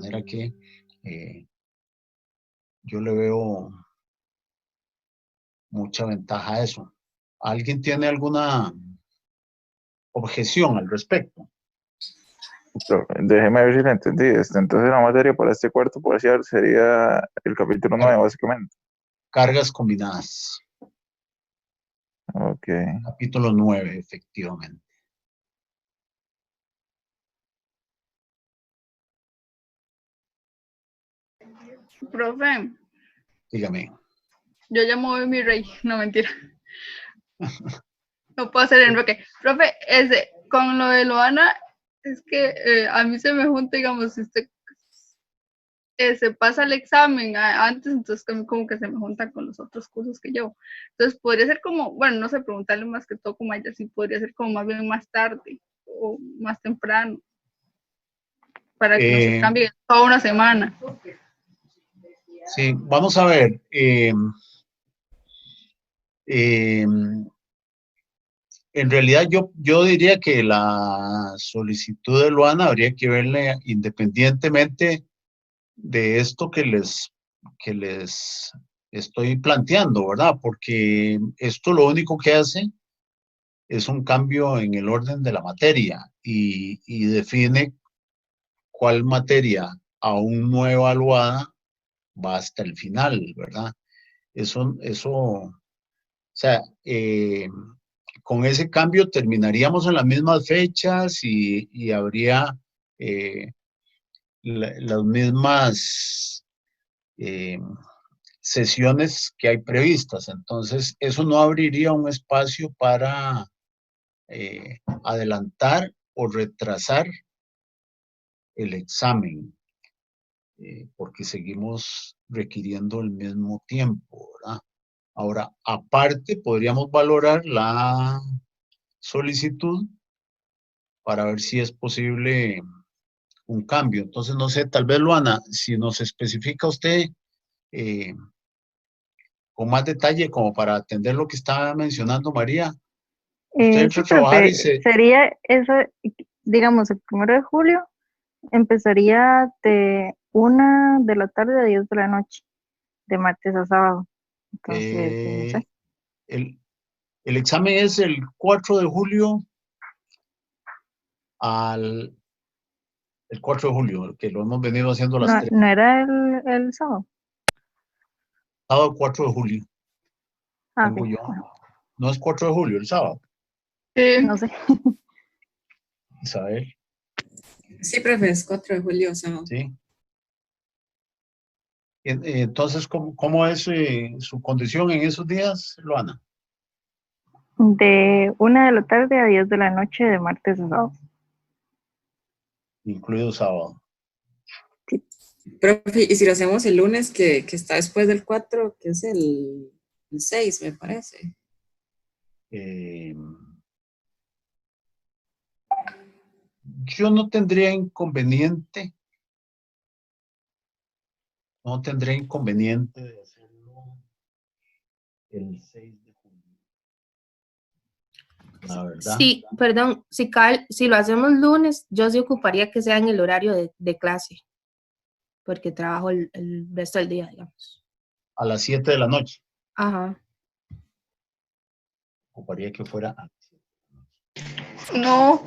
manera que yo le veo mucha ventaja a eso. ¿Alguien tiene alguna objeción al respecto? Déjeme ver si la entendí. Entonces la materia para este cuarto parcial sería el capítulo 9, básicamente. Cargas combinadas. Ok. Capítulo 9, efectivamente. Profe, Dígame. yo ya moví mi rey, no mentira. No puedo hacer el enroque. Profe, con lo de Loana, es que a mí se me junta, digamos, si usted se pasa el examen antes, entonces como que se me junta con los otros cursos que llevo. Entonces podría ser como, bueno, no sé, preguntarle más que todo como a ella, si podría ser como más bien más tarde o más temprano, para que no se cambie toda una semana. Sí, vamos a ver. En realidad yo diría que la solicitud de Luana habría que verle independientemente de esto que les estoy planteando, ¿verdad? Porque esto lo único que hace es un cambio en el orden de la materia y define cuál materia aún no evaluada va hasta el final, ¿verdad? O sea, con ese cambio terminaríamos en las mismas fechas y habría las mismas sesiones que hay previstas. Entonces, eso no abriría un espacio para adelantar o retrasar el examen, porque seguimos requiriendo el mismo tiempo, ¿verdad? Ahora, aparte, podríamos valorar la solicitud para ver si es posible un cambio. Entonces, no sé, tal vez, Luana, si nos especifica usted eh, con más detalle, como para atender lo que estaba mencionando María, usted entra Sí, a trabajar y profe, sería eso, digamos, el 1 de julio empezaría de 1 de la tarde a 10 de la noche, de martes a sábado. Entonces, no sé. el, el examen es el 4 de julio al el 4 de julio, que lo hemos venido haciendo las No, 3. no era el sábado. Sábado 4 de julio, Ah, tengo ok, yo. bueno, No es 4 de julio, el sábado. no sé. Isabel, Sí, profe, es 4 de julio, sábado. sí. Entonces, ¿cómo es su condición en esos días, Luana? De 1 de la tarde a 10 de la noche, de martes a sábado. Incluido sábado. Sí. Profe, y si lo hacemos el lunes, que está después del 4, que es el 6, me parece. Yo no tendría inconveniente. No tendría inconveniente de hacerlo el 6 de julio. La verdad. Sí, perdón, si lo hacemos lunes, yo sí ocuparía que sea en el horario de clase, porque trabajo el resto del día, digamos. A las 7 de la noche. Ajá. Ocuparía que fuera a No,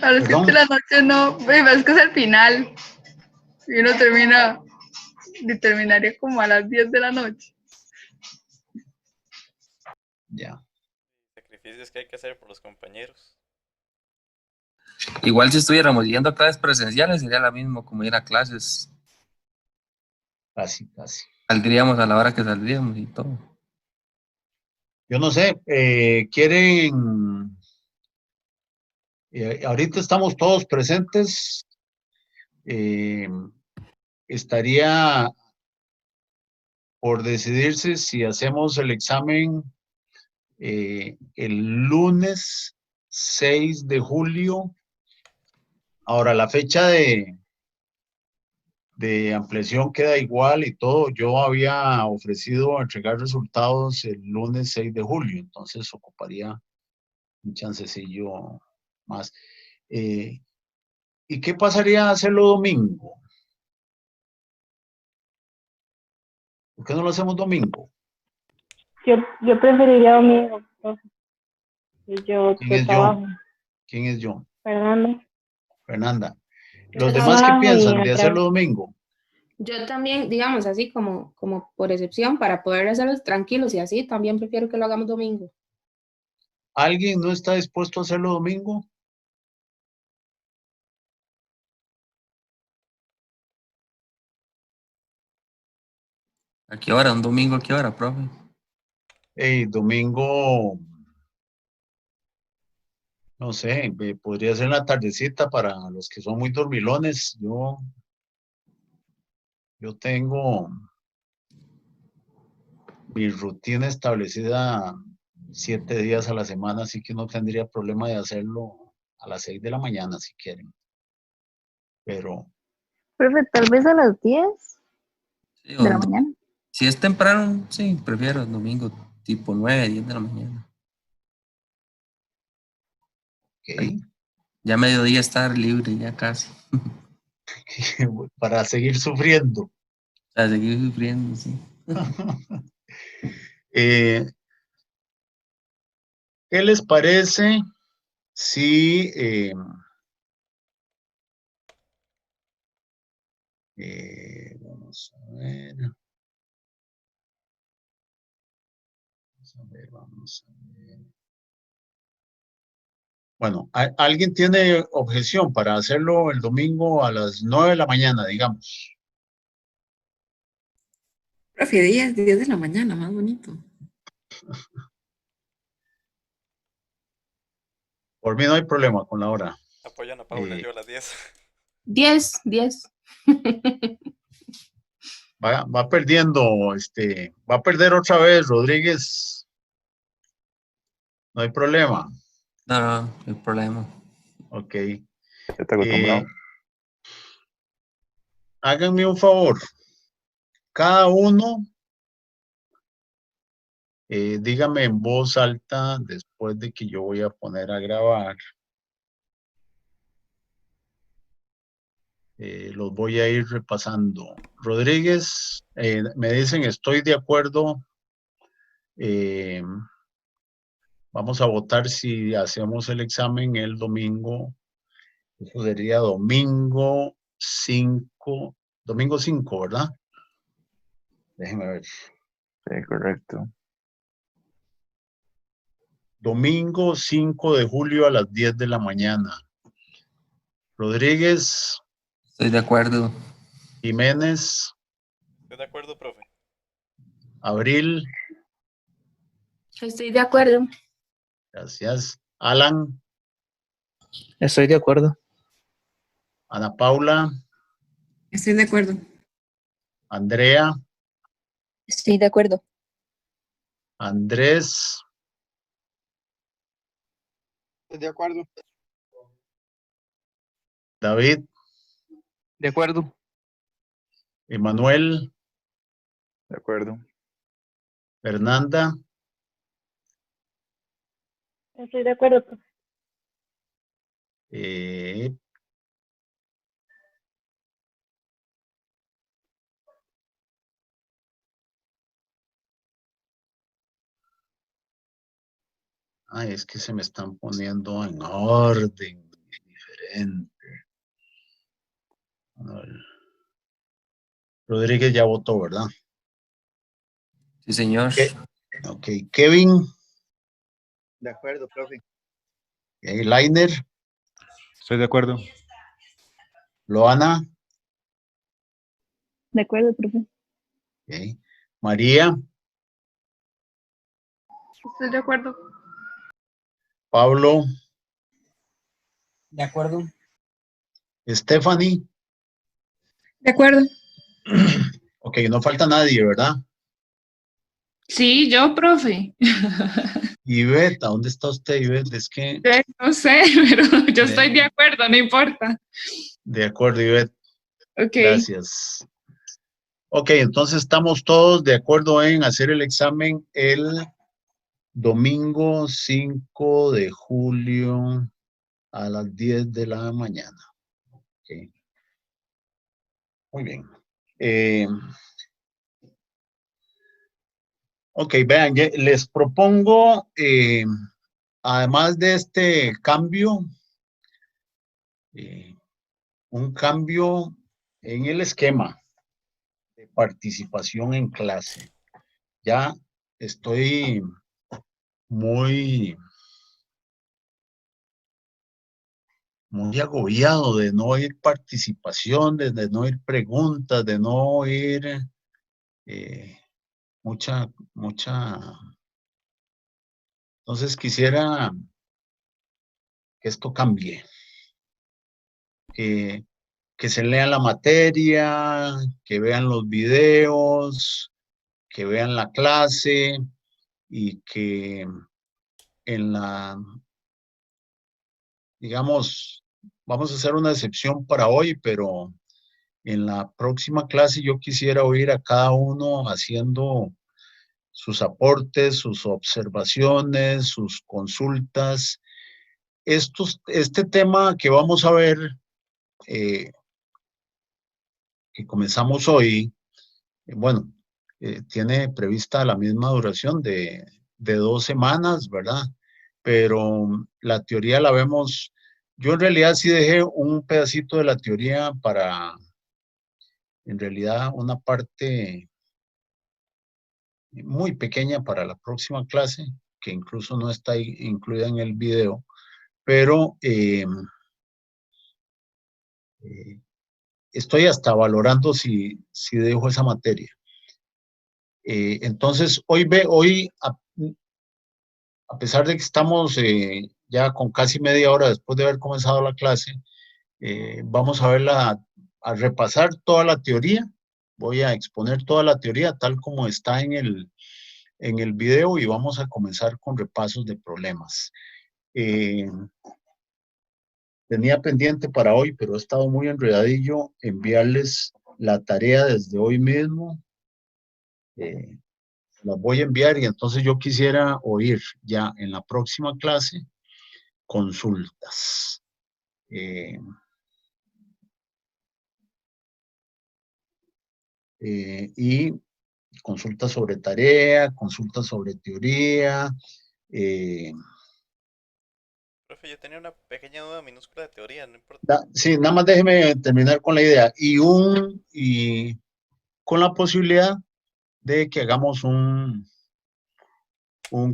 a las 7 de la noche no, es que es el final. Y uno terminaría como a las 10 de la noche. Ya. Sacrificios que hay que hacer por los compañeros. Igual si estuviéramos yendo a clases presenciales sería lo mismo como ir a clases. Casi. Saldríamos a la hora que saldríamos y todo. Yo no sé, quieren, ahorita estamos todos presentes, estaría por decidirse si hacemos el examen el lunes 6 de julio. Ahora, la fecha de ampliación queda igual y todo. Yo había ofrecido entregar resultados el lunes 6 de julio, entonces ocuparía un chancecillo más. ¿Y qué pasaría a hacerlo domingo? ¿Por qué no lo hacemos domingo? Yo preferiría domingo, profe. Yo ¿Quién es yo? trabajo. ¿Quién es yo? Fernando. Fernanda. Yo ¿Los demás qué trabajo y piensan de otra hacerlo vez. domingo? Yo también, digamos, así como por excepción, para poder hacerlos tranquilos y así, también prefiero que lo hagamos domingo. ¿Alguien no está dispuesto a hacerlo domingo? ¿A qué hora? ¿Un domingo a qué hora, profe? Domingo, no sé, podría ser la tardecita para los que son muy dormilones. Yo tengo mi rutina establecida 7 días a la semana, así que no tendría problema de hacerlo a las 6 de la mañana si quieren. Pero Profe, tal vez a las 10 Sí, de la mañana. si es temprano, sí, prefiero el domingo, tipo 9, 10 de la mañana. ok, Ya mediodía estar libre, ya casi. para seguir sufriendo. A seguir sufriendo, sí. Eh, ¿Qué les parece si vamos a ver? Vamos a ver. Bueno, ¿alguien tiene objeción para hacerlo el domingo a las 9 de la mañana, digamos? Profe, 10 de la mañana, más bonito. Por mí no hay problema con la hora. Apoyan a Paula, yo a las 10. 10. Va perdiendo, va a perder otra vez, Rodríguez. No hay problema. No, no hay problema. Ok. Ya está acostumbrado. Háganme un favor. Cada uno, dígame en voz alta después de que yo voy a poner a grabar. Los voy a ir repasando. Rodríguez, me dicen estoy de acuerdo. Vamos a votar si hacemos el examen el domingo. Eso sería domingo 5, ¿verdad? Déjenme ver. Sí, correcto. Domingo 5 de julio a las 10 de la mañana. Rodríguez, Estoy de acuerdo. Jiménez, ¿Estoy de acuerdo, profe? Abril, Estoy de acuerdo. gracias. Alan, Estoy de acuerdo. Ana Paula, Estoy de acuerdo. Andrea, Estoy de acuerdo. Andrés, Estoy de acuerdo. David, De acuerdo. Emanuel, De acuerdo. Fernanda, Estoy de acuerdo, profe. eh, ay, es que se me están poniendo en orden diferente. A ver. Rodríguez ya votó, ¿verdad? Sí, señor. Ok, Kevin, De acuerdo, profe. Lainer, Estoy de acuerdo. Loana, De acuerdo, profe. ok, María, Estoy de acuerdo. Pablo, De acuerdo. Stephanie. De acuerdo. Ok, no falta nadie, ¿verdad? Sí, yo, profe. Ivette, ¿a dónde está usted, Ivette? Es que... No sé, pero yo estoy de acuerdo, no importa. De acuerdo, Ivette. Ok. Gracias. Ok, entonces estamos todos de acuerdo en hacer el examen el domingo 5 de julio a las 10 de la mañana. Okay. Muy bien. Ok, vean, les propongo, además de este cambio, un cambio en el esquema de participación en clase. Ya estoy muy agobiado de no oír participación, de no oír preguntas, de no oír mucha. Entonces quisiera que esto cambie. Que se lean la materia, que vean los videos, que vean la clase y que en digamos, vamos a hacer una excepción para hoy, pero en la próxima clase yo quisiera oír a cada uno haciendo sus aportes, sus observaciones, sus consultas. Este tema que vamos a ver, que comenzamos hoy, bueno, tiene prevista la misma duración de 2 semanas, ¿verdad? Pero la teoría la vemos, yo en realidad sí dejé un pedacito de la teoría para, en realidad, una parte muy pequeña para la próxima clase, que incluso no está incluida en el video, pero estoy hasta valorando si dejo esa materia. Entonces, hoy a pesar de que estamos ya con casi media hora después de haber comenzado la clase, vamos a repasar toda la teoría. Voy a exponer toda la teoría tal como está en el video y vamos a comenzar con repasos de problemas. Tenía pendiente para hoy, pero he estado muy enredadillo enviarles la tarea desde hoy mismo. Las voy a enviar y entonces yo quisiera oír ya en la próxima clase consultas. Y consultas sobre tarea, consultas sobre teoría. Profe, yo tenía una pequeña duda minúscula de teoría, no importa. Sí, nada más déjeme terminar con la idea. Y con la posibilidad de que hagamos un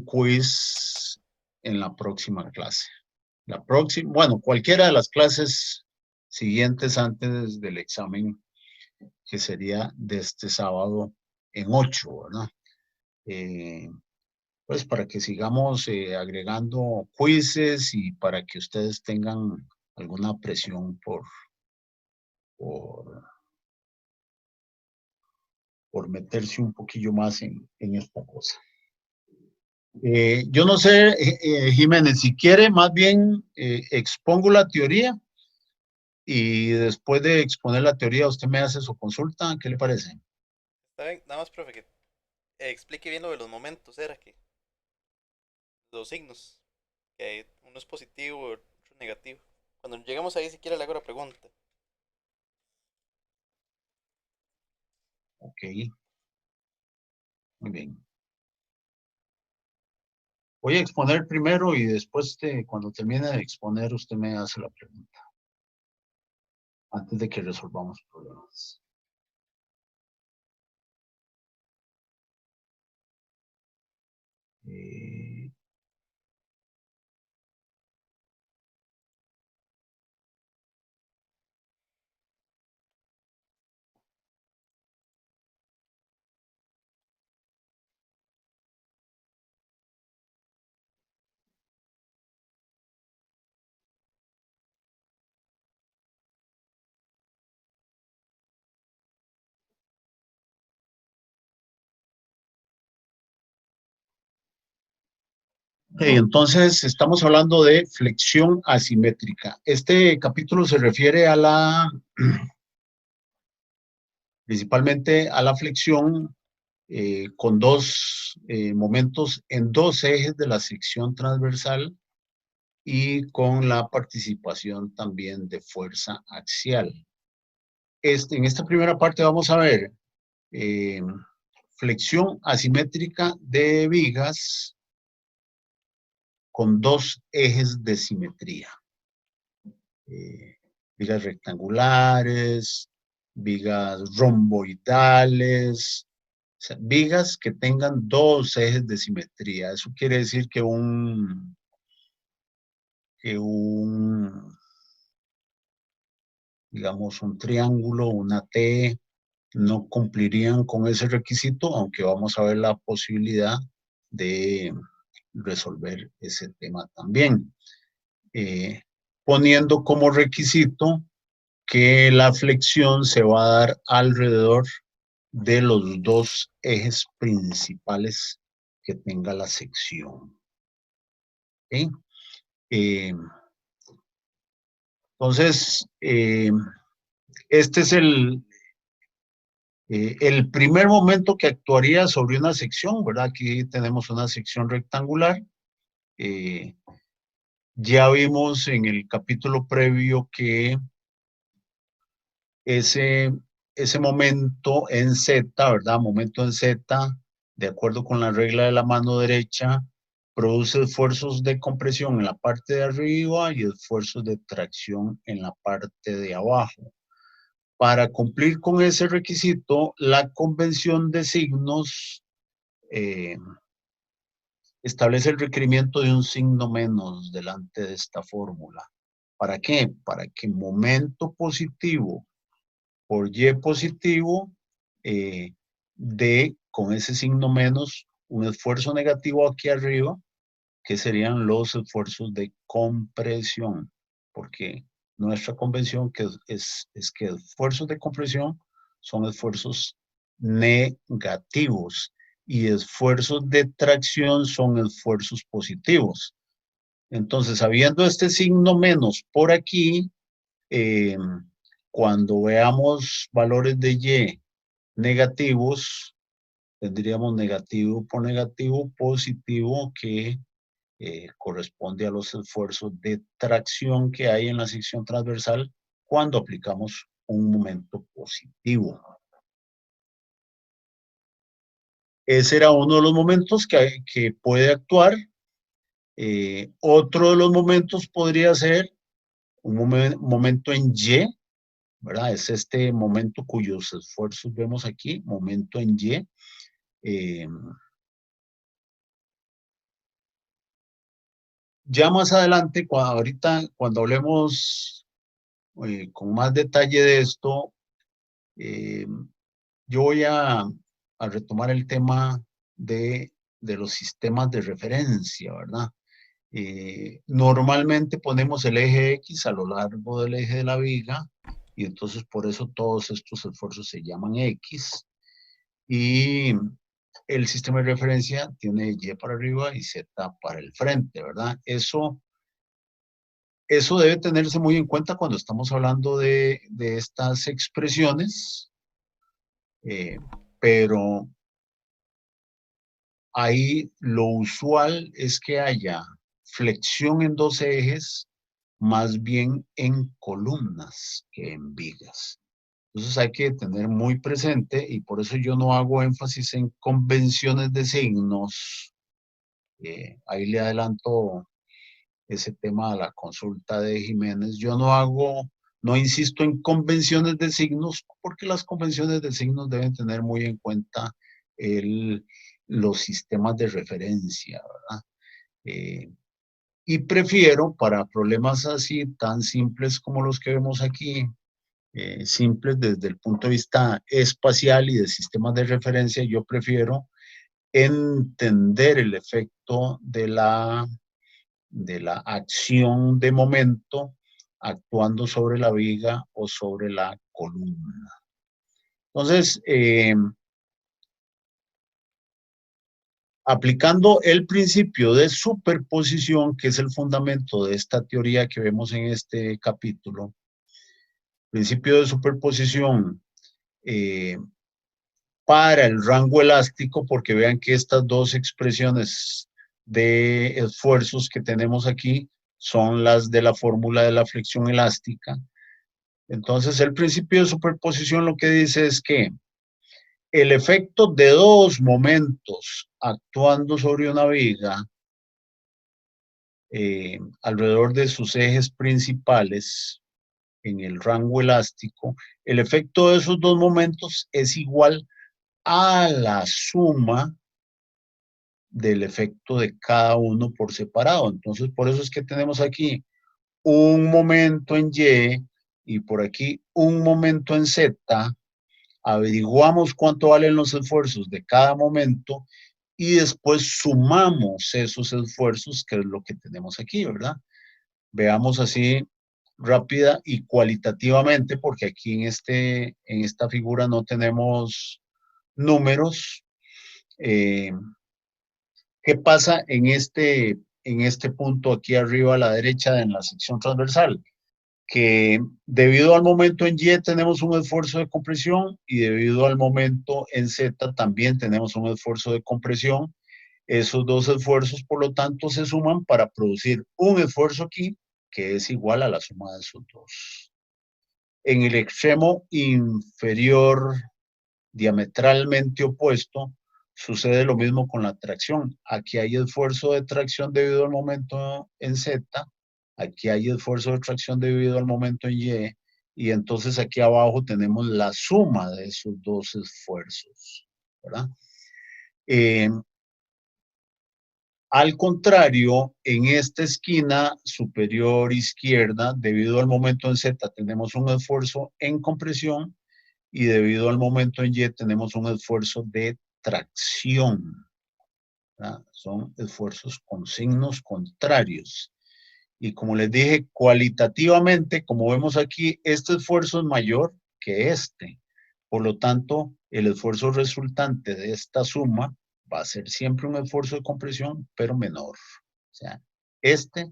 quiz en la próxima clase. Bueno, cualquiera de las clases siguientes antes del examen, que sería de este sábado en 8, ¿verdad? Pues para que sigamos agregando quizzes y para que ustedes tengan alguna presión por meterse un poquillo más en esta cosa. Yo no sé, Jiménez, si quiere, más bien expongo la teoría y después de exponer la teoría usted me hace su consulta. ¿Qué le parece? Está bien, nada más, profe, que explique bien lo de los momentos, era que los signos, que uno es positivo, otro negativo. Cuando llegamos ahí, si quiere, le hago la pregunta. Ok. Muy bien. Voy a exponer primero y después, cuando termine de exponer, usted me hace la pregunta. Antes de que resolvamos problemas. Ok, entonces estamos hablando de flexión asimétrica. Este capítulo se refiere a principalmente a la flexión con dos momentos en dos ejes de la sección transversal y con la participación también de fuerza axial. En esta primera parte vamos a ver flexión asimétrica de vigas con dos ejes de simetría. Vigas rectangulares, vigas romboidales, o sea, vigas que tengan dos ejes de simetría. Eso quiere decir que digamos, un triángulo, una T, no cumplirían con ese requisito, aunque vamos a ver la posibilidad de resolver ese tema también. Poniendo como requisito que la flexión se va a dar alrededor de los dos ejes principales que tenga la sección. ¿Okay? Entonces, este es el primer momento que actuaría sobre una sección, ¿verdad? Aquí tenemos una sección rectangular. Ya vimos en el capítulo previo que ese momento en Z, ¿verdad? Momento en Z, de acuerdo con la regla de la mano derecha, produce esfuerzos de compresión en la parte de arriba y esfuerzos de tracción en la parte de abajo. Para cumplir con ese requisito, la convención de signos establece el requerimiento de un signo menos delante de esta fórmula. ¿Para qué? Para que momento positivo por Y positivo dé con ese signo menos un esfuerzo negativo aquí arriba, que serían los esfuerzos de compresión, porque nuestra convención es que esfuerzos de compresión son esfuerzos negativos y esfuerzos de tracción son esfuerzos positivos. Entonces, habiendo este signo menos por aquí, cuando veamos valores de Y negativos, tendríamos negativo por negativo, positivo, que corresponde a los esfuerzos de tracción que hay en la sección transversal cuando aplicamos un momento positivo. Ese era uno de los momentos que puede actuar. Otro de los momentos podría ser un momento en Y, ¿verdad? Es este momento cuyos esfuerzos vemos aquí, momento en Y. Ya más adelante, cuando hablemos con más detalle de esto, yo voy a retomar el tema de los sistemas de referencia, ¿verdad? Normalmente ponemos el eje X a lo largo del eje de la viga y entonces por eso todos estos esfuerzos se llaman X y el sistema de referencia tiene Y para arriba y Z para el frente, ¿verdad? Eso debe tenerse muy en cuenta cuando estamos hablando de estas expresiones, pero ahí lo usual es que haya flexión en dos ejes, más bien en columnas que en vigas. Entonces hay que tener muy presente, y por eso yo no hago énfasis en convenciones de signos. Ahí le adelanto ese tema a la consulta de Jiménez. Yo no insisto en convenciones de signos, porque las convenciones de signos deben tener muy en cuenta los sistemas de referencia, ¿verdad? Y prefiero, para problemas así tan simples como los que vemos aquí, simples desde el punto de vista espacial y de sistemas de referencia, yo prefiero entender el efecto de la acción de momento actuando sobre la viga o sobre la columna. Entonces, aplicando el principio de superposición, que es el fundamento de esta teoría que vemos en este capítulo, principio de superposición para el rango elástico, porque vean que estas dos expresiones de esfuerzos que tenemos aquí son las de la fórmula de la flexión elástica. Entonces, el principio de superposición lo que dice es que el efecto de dos momentos actuando sobre una viga alrededor de sus ejes principales en el rango elástico, el efecto de esos dos momentos es igual a la suma del efecto de cada uno por separado. Entonces, por eso es que tenemos aquí un momento en Y por aquí un momento en Z. Averiguamos cuánto valen los esfuerzos de cada momento y después sumamos esos esfuerzos, que es lo que tenemos aquí, ¿verdad? Veamos así rápida y cualitativamente, porque aquí en esta figura no tenemos números. ¿Qué pasa en este punto aquí arriba a la derecha en la sección transversal? Que debido al momento en Y tenemos un esfuerzo de compresión y debido al momento en Z también tenemos un esfuerzo de compresión. Esos dos esfuerzos, por lo tanto, se suman para producir un esfuerzo aquí que es igual a la suma de esos dos. En el extremo inferior diametralmente opuesto, sucede lo mismo con la tracción. Aquí hay esfuerzo de tracción debido al momento en Z, aquí hay esfuerzo de tracción debido al momento en y entonces aquí abajo tenemos la suma de esos dos esfuerzos, ¿verdad? Al contrario, en esta esquina superior izquierda, debido al momento en Z, tenemos un esfuerzo en compresión y debido al momento en Y tenemos un esfuerzo de tracción. ¿Verdad? Son esfuerzos con signos contrarios. Y como les dije, cualitativamente, como vemos aquí, este esfuerzo es mayor que este. Por lo tanto, el esfuerzo resultante de esta suma va a ser siempre un esfuerzo de compresión, pero menor. O sea, este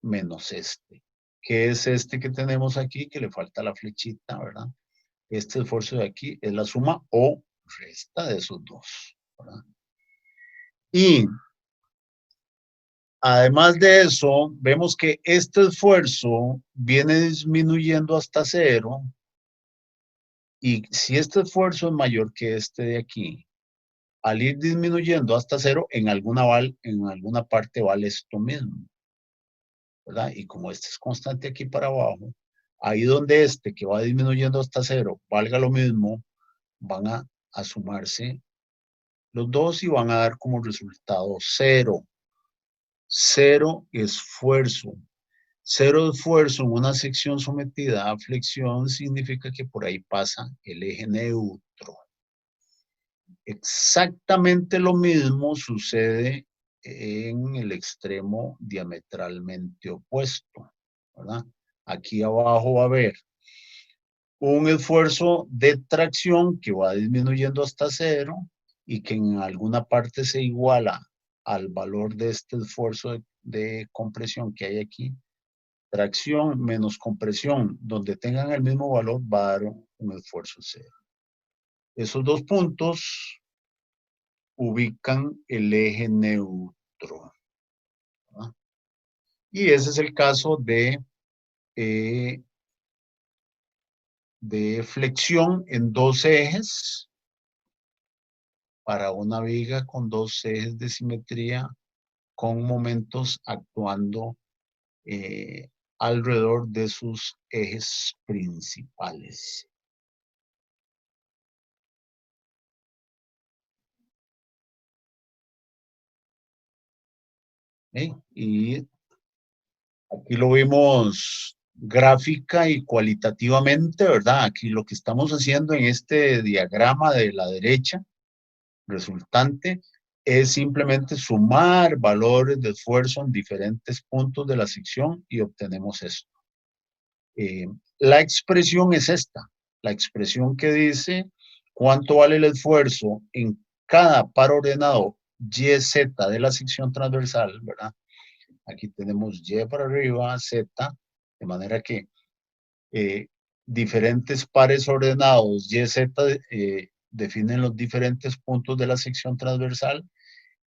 menos este. ¿Qué es este que tenemos aquí? Que le falta la flechita, ¿verdad? Este esfuerzo de aquí es la suma o resta de esos dos, ¿verdad? Y además de eso, vemos que este esfuerzo viene disminuyendo hasta cero. Y si este esfuerzo es mayor que este de aquí, al ir disminuyendo hasta cero, en alguna parte vale esto mismo, ¿verdad? Y como este es constante aquí para abajo, ahí donde este que va disminuyendo hasta cero valga lo mismo, van a sumarse los dos y van a dar como resultado cero. Cero esfuerzo. Cero esfuerzo en una sección sometida a flexión significa que por ahí pasa el eje neutro. Exactamente lo mismo sucede en el extremo diametralmente opuesto, ¿verdad? Aquí abajo va a haber un esfuerzo de tracción que va disminuyendo hasta cero y que en alguna parte se iguala al valor de este esfuerzo de compresión que hay aquí. Tracción menos compresión, donde tengan el mismo valor, va a dar un esfuerzo cero. Esos dos puntos ubican el eje neutro, ¿verdad? Y ese es el caso de flexión en dos ejes para una viga con dos ejes de simetría con momentos actuando alrededor de sus ejes principales. Y aquí lo vimos gráfica y cualitativamente, ¿verdad? Aquí lo que estamos haciendo en este diagrama de la derecha resultante es simplemente sumar valores de esfuerzo en diferentes puntos de la sección y obtenemos esto. La expresión es esta, la expresión que dice cuánto vale el esfuerzo en cada par ordenado YZ de la sección transversal, ¿verdad? Aquí tenemos Y para arriba, Z, de manera que diferentes pares ordenados YZ definen los diferentes puntos de la sección transversal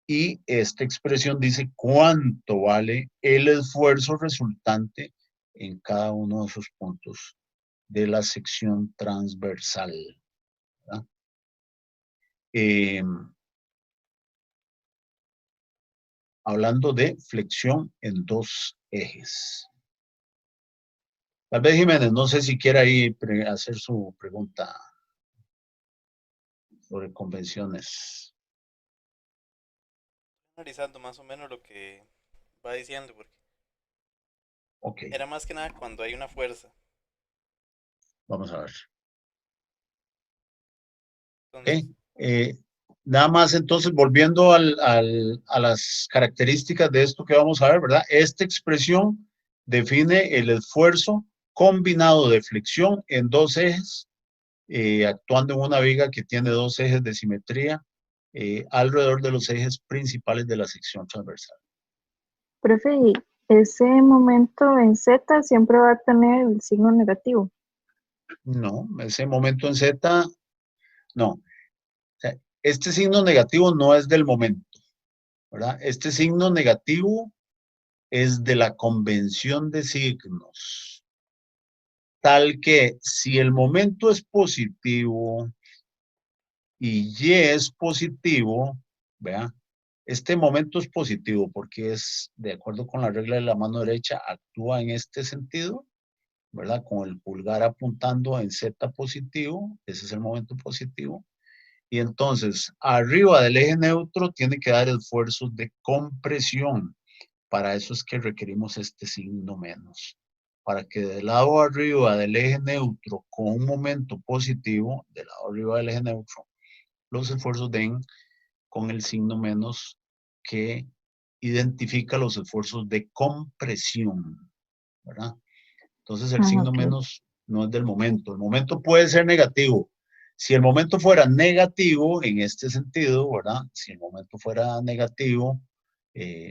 y esta expresión dice cuánto vale el esfuerzo resultante en cada uno de esos puntos de la sección transversal, ¿verdad? hablando de flexión en dos ejes. Tal vez Jiménez, no sé si quiere ahí hacer su pregunta sobre convenciones. Analizando más o menos lo que va diciendo, porque Ok, era más que nada cuando hay una fuerza. vamos a ver. Ok, Entonces, nada más entonces volviendo a las características de esto que vamos a ver, ¿verdad? Esta expresión define el esfuerzo combinado de flexión en dos ejes, actuando en una viga que tiene dos ejes de simetría alrededor de los ejes principales de la sección transversal. Profe, y ese momento en Z siempre va a tener el signo negativo. No, ese momento en Z, no. O sea, este signo negativo no es del momento, ¿verdad? Este signo negativo es de la convención de signos, tal que si el momento es positivo y Y es positivo, vea, este momento es positivo porque es, de acuerdo con la regla de la mano derecha, actúa en este sentido, ¿verdad? Con el pulgar apuntando en Z positivo, ese es el momento positivo. Y entonces, arriba del eje neutro tiene que dar esfuerzos de compresión. Para eso es que requerimos este signo menos. Para que del lado arriba del eje neutro, con un momento positivo, del lado arriba del eje neutro, los esfuerzos den con el signo menos que identifica los esfuerzos de compresión, ¿verdad? Entonces el signo Ok. menos no es del momento. El momento puede ser negativo. Si el momento fuera negativo, en este sentido, ¿verdad? Si el momento fuera negativo,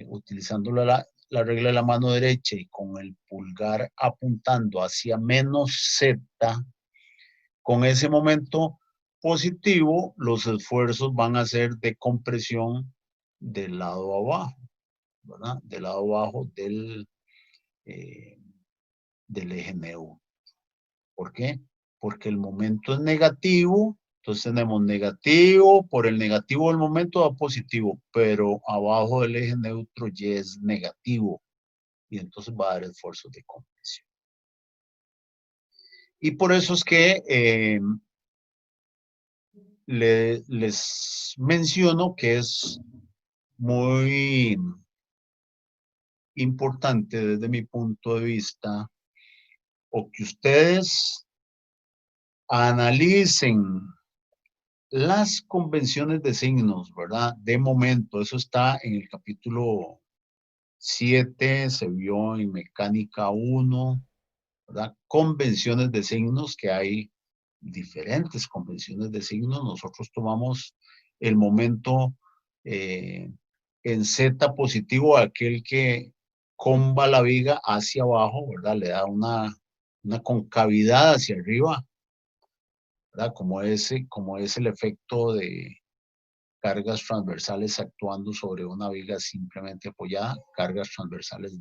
utilizando la regla de la mano derecha y con el pulgar apuntando hacia menos Z, con ese momento positivo, los esfuerzos van a ser de compresión del lado abajo, ¿verdad? Del lado abajo del eje neutro. ¿Por qué? Porque el momento es negativo, entonces tenemos negativo, por el negativo del momento da positivo, pero abajo del eje neutro Y es negativo, y entonces va a dar esfuerzos de compresión. Y por eso es que les menciono que es muy importante desde mi punto de vista, o que ustedes analicen las convenciones de signos, ¿verdad? De momento, eso está en el capítulo 7, se vio en mecánica 1, ¿verdad? Convenciones de signos, que hay diferentes convenciones de signos. Nosotros tomamos el momento en Z positivo, aquel que comba la viga hacia abajo, ¿verdad? Le da una concavidad hacia arriba, ¿verdad? Como es el efecto de cargas transversales actuando sobre una viga simplemente apoyada, cargas transversales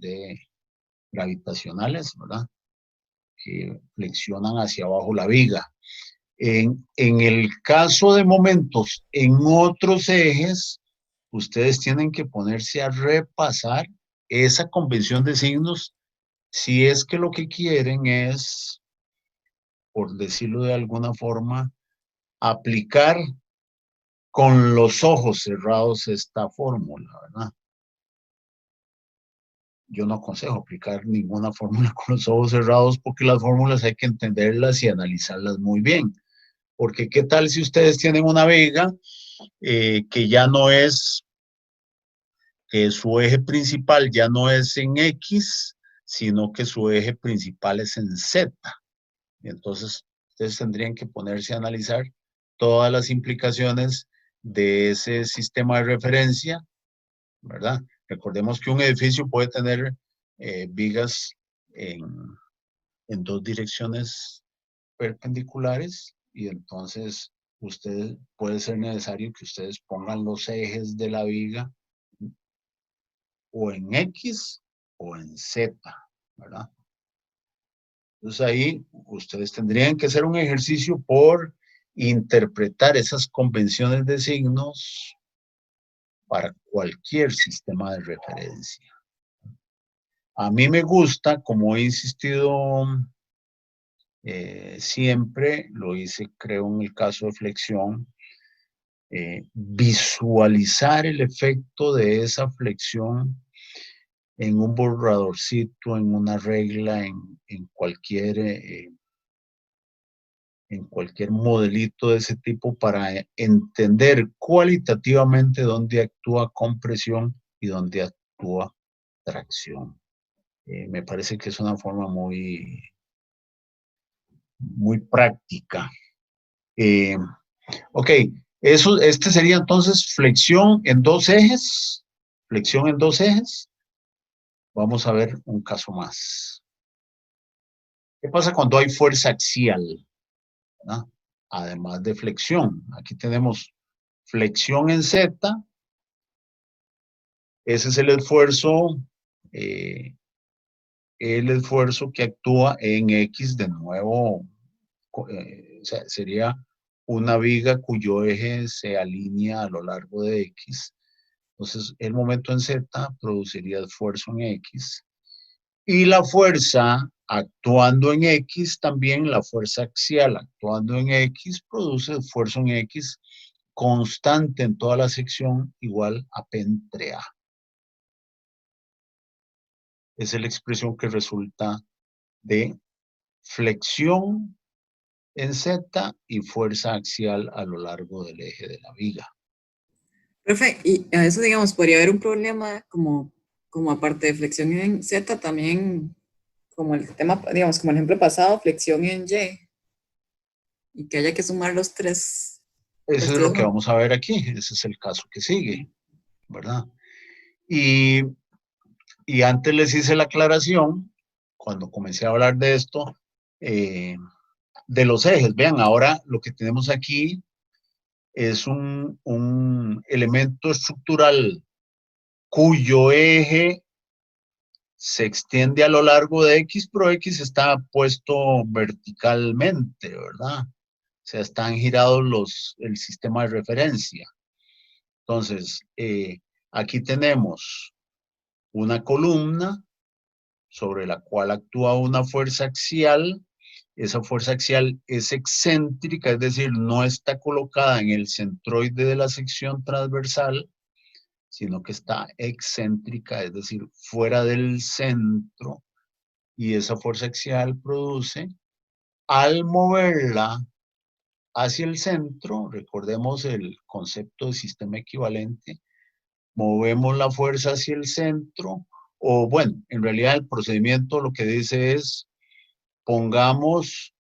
gravitacionales, ¿verdad? Que flexionan hacia abajo la viga. En el caso de momentos en otros ejes, ustedes tienen que ponerse a repasar esa convención de signos si es que lo que quieren es, por decirlo de alguna forma, aplicar con los ojos cerrados esta fórmula, ¿verdad? Yo no aconsejo aplicar ninguna fórmula con los ojos cerrados porque las fórmulas hay que entenderlas y analizarlas muy bien. Porque qué tal si ustedes tienen una viga que ya no es, que su eje principal ya no es en X, sino que su eje principal es en Z. Entonces, ustedes tendrían que ponerse a analizar todas las implicaciones de ese sistema de referencia, ¿verdad? Recordemos que un edificio puede tener vigas en dos direcciones perpendiculares y entonces puede ser necesario que ustedes pongan los ejes de la viga o en X o en Z, ¿verdad? Entonces ahí ustedes tendrían que hacer un ejercicio por interpretar esas convenciones de signos para cualquier sistema de referencia. A mí me gusta, como he insistido siempre, lo hice creo en el caso de flexión, visualizar el efecto de esa flexión en un borradorcito, en una regla, en cualquier modelito de ese tipo para entender cualitativamente dónde actúa compresión y dónde actúa tracción. Me parece que es una forma muy práctica. Ok, este sería entonces flexión en dos ejes. Flexión en dos ejes. Vamos a ver un caso más. ¿Qué pasa cuando hay fuerza axial? ¿Verdad? Además de flexión. Aquí tenemos flexión en Z. Ese es el esfuerzo que actúa en X de nuevo. O sea, sería una viga cuyo eje se alinea a lo largo de X. Entonces, el momento en Z produciría esfuerzo en X. Y la fuerza actuando en X, también la fuerza axial actuando en X, produce esfuerzo en X constante en toda la sección igual a P entre A. Esa es la expresión que resulta de flexión en Z y fuerza axial a lo largo del eje de la viga. Profe, y a eso, digamos, podría haber un problema como aparte de flexión en Z, también como el tema, digamos, como el ejemplo pasado, flexión en Y, y que haya que sumar los tres. Eso es lo que vamos a ver aquí. Ese es el caso que sigue, ¿verdad? Y antes les hice la aclaración, cuando comencé a hablar de esto, de los ejes. Vean, ahora lo que tenemos aquí es un elemento estructural cuyo eje se extiende a lo largo de X, pero X está puesto verticalmente, ¿verdad? O sea, están girados el sistema de referencia. Entonces, aquí tenemos una columna sobre la cual actúa una fuerza axial. Esa fuerza axial es excéntrica, es decir, no está colocada en el centroide de la sección transversal, sino que está excéntrica, es decir, fuera del centro, y esa fuerza axial produce, al moverla hacia el centro, recordemos el concepto de sistema equivalente, movemos la fuerza hacia el centro, o bueno, en realidad el procedimiento lo que dice es, pongamos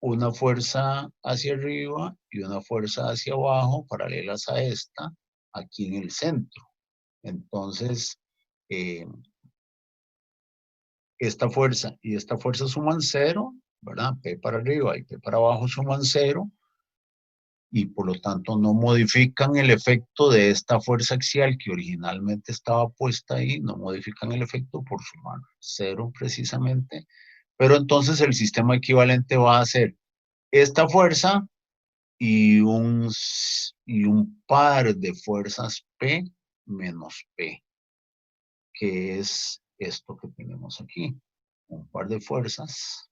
una fuerza hacia arriba y una fuerza hacia abajo, paralelas a esta, aquí en el centro. Entonces, esta fuerza y esta fuerza suman 0, ¿verdad? P para arriba y P para abajo suman 0, y por lo tanto no modifican el efecto de esta fuerza axial que originalmente estaba puesta ahí, no modifican el efecto por sumar 0 precisamente, pero entonces el sistema equivalente va a ser esta fuerza y un par de fuerzas P menos P, que es esto que tenemos aquí, un par de fuerzas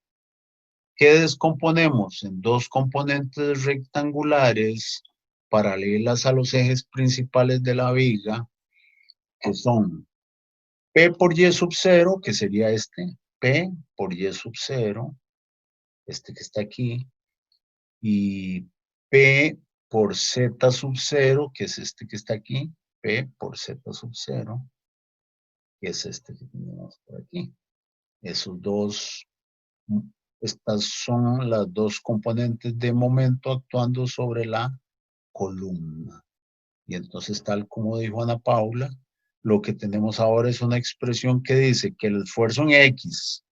que descomponemos en dos componentes rectangulares paralelas a los ejes principales de la viga, que son P por Y sub 0, que sería este, P por Y sub 0, este que está aquí, y P por Z sub 0, que es este que está aquí, P por Z sub 0, que es este que tenemos por aquí. Esos dos, estas son las dos componentes de momento actuando sobre la columna. Y entonces, tal como dijo Ana Paula, lo que tenemos ahora es una expresión que dice que el esfuerzo en X,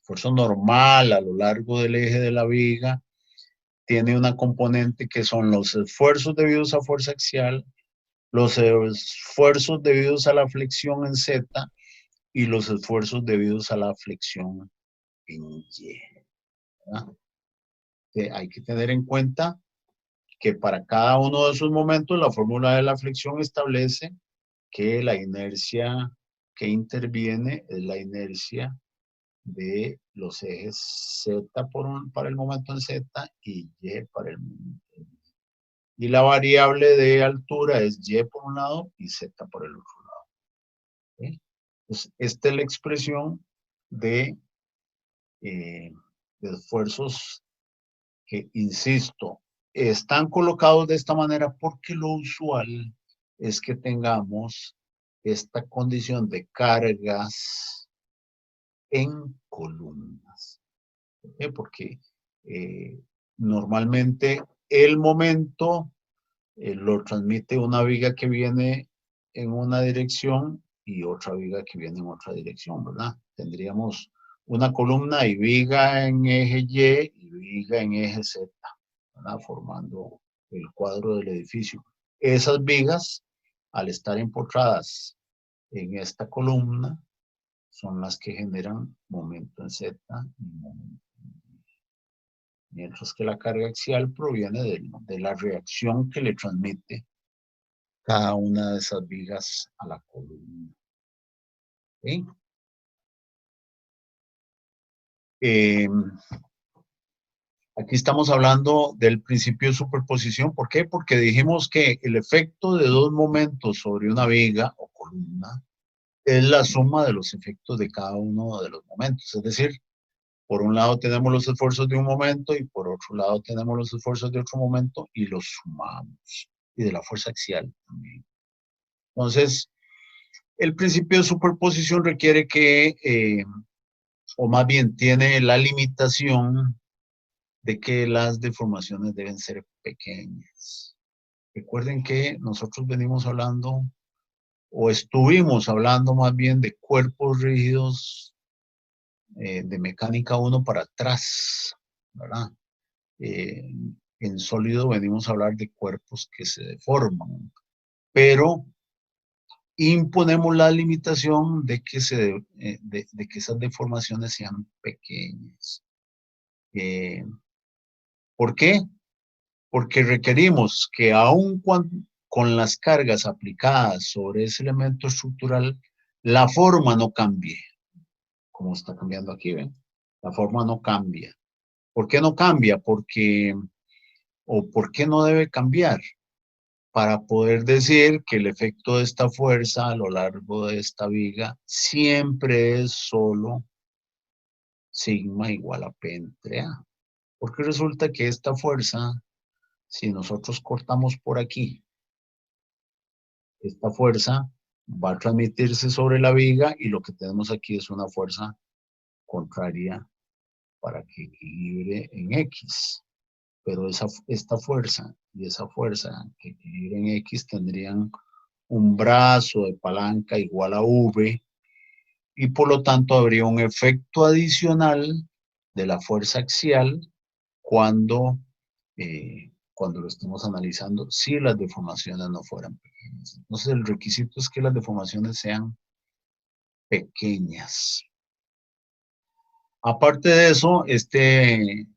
esfuerzo normal a lo largo del eje de la viga, tiene una componente que son los esfuerzos debidos a fuerza axial, los esfuerzos debidos a la flexión en Z y los esfuerzos debidos a la flexión en Y. ¿Verdad? hay que tener en cuenta que para cada uno de esos momentos la fórmula de la flexión establece que la inercia que interviene es la inercia de los ejes Z para el momento en Z y Y para el momento en Y. Y la variable de altura es Y por un lado y Z por el otro lado. ¿Sí? Entonces, esta es la expresión de esfuerzos que, insisto, están colocados de esta manera porque lo usual es que tengamos esta condición de cargas en columnas. ¿Por qué? Porque normalmente el momento lo transmite una viga que viene en una dirección y otra viga que viene en otra dirección, ¿verdad? Tendríamos una columna y viga en eje Y viga en eje Z, ¿verdad? Formando el cuadro del edificio. Esas vigas, al estar empotradas en esta columna, son las que generan momento en Z y momento en Y. Mientras que la carga axial proviene de la reacción que le transmite cada una de esas vigas a la columna. ¿Sí? Aquí estamos hablando del principio de superposición. ¿Por qué? Porque dijimos que el efecto de dos momentos sobre una viga o columna es la suma de los efectos de cada uno de los momentos. Es decir, por un lado tenemos los esfuerzos de un momento y por otro lado tenemos los esfuerzos de otro momento y los sumamos. Y de la fuerza axial también. Entonces, el principio de superposición requiere que, o más bien tiene la limitación de que las deformaciones deben ser pequeñas. Recuerden que nosotros venimos hablando, o estuvimos hablando más bien de cuerpos rígidos de mecánica 1 para atrás, ¿verdad? En sólido venimos a hablar de cuerpos que se deforman, pero imponemos la limitación de que esas deformaciones sean pequeñas. ¿Por qué? Porque requerimos que aun con las cargas aplicadas sobre ese elemento estructural, la forma no cambie, como está cambiando aquí, ¿ven? La forma no cambia. ¿Por qué no cambia? ¿Por qué no debe cambiar? Para poder decir que el efecto de esta fuerza a lo largo de esta viga siempre es solo sigma igual a P entre A. Porque resulta que esta fuerza, si nosotros cortamos por aquí, esta fuerza va a transmitirse sobre la viga y lo que tenemos aquí es una fuerza contraria para que equilibre en X. Pero esta fuerza y esa fuerza que equilibra en X tendrían un brazo de palanca igual a V y por lo tanto habría un efecto adicional de la fuerza axial cuando lo estemos analizando si las deformaciones no fueran pequeñas. Entonces el requisito es que las deformaciones sean pequeñas. Aparte de eso, este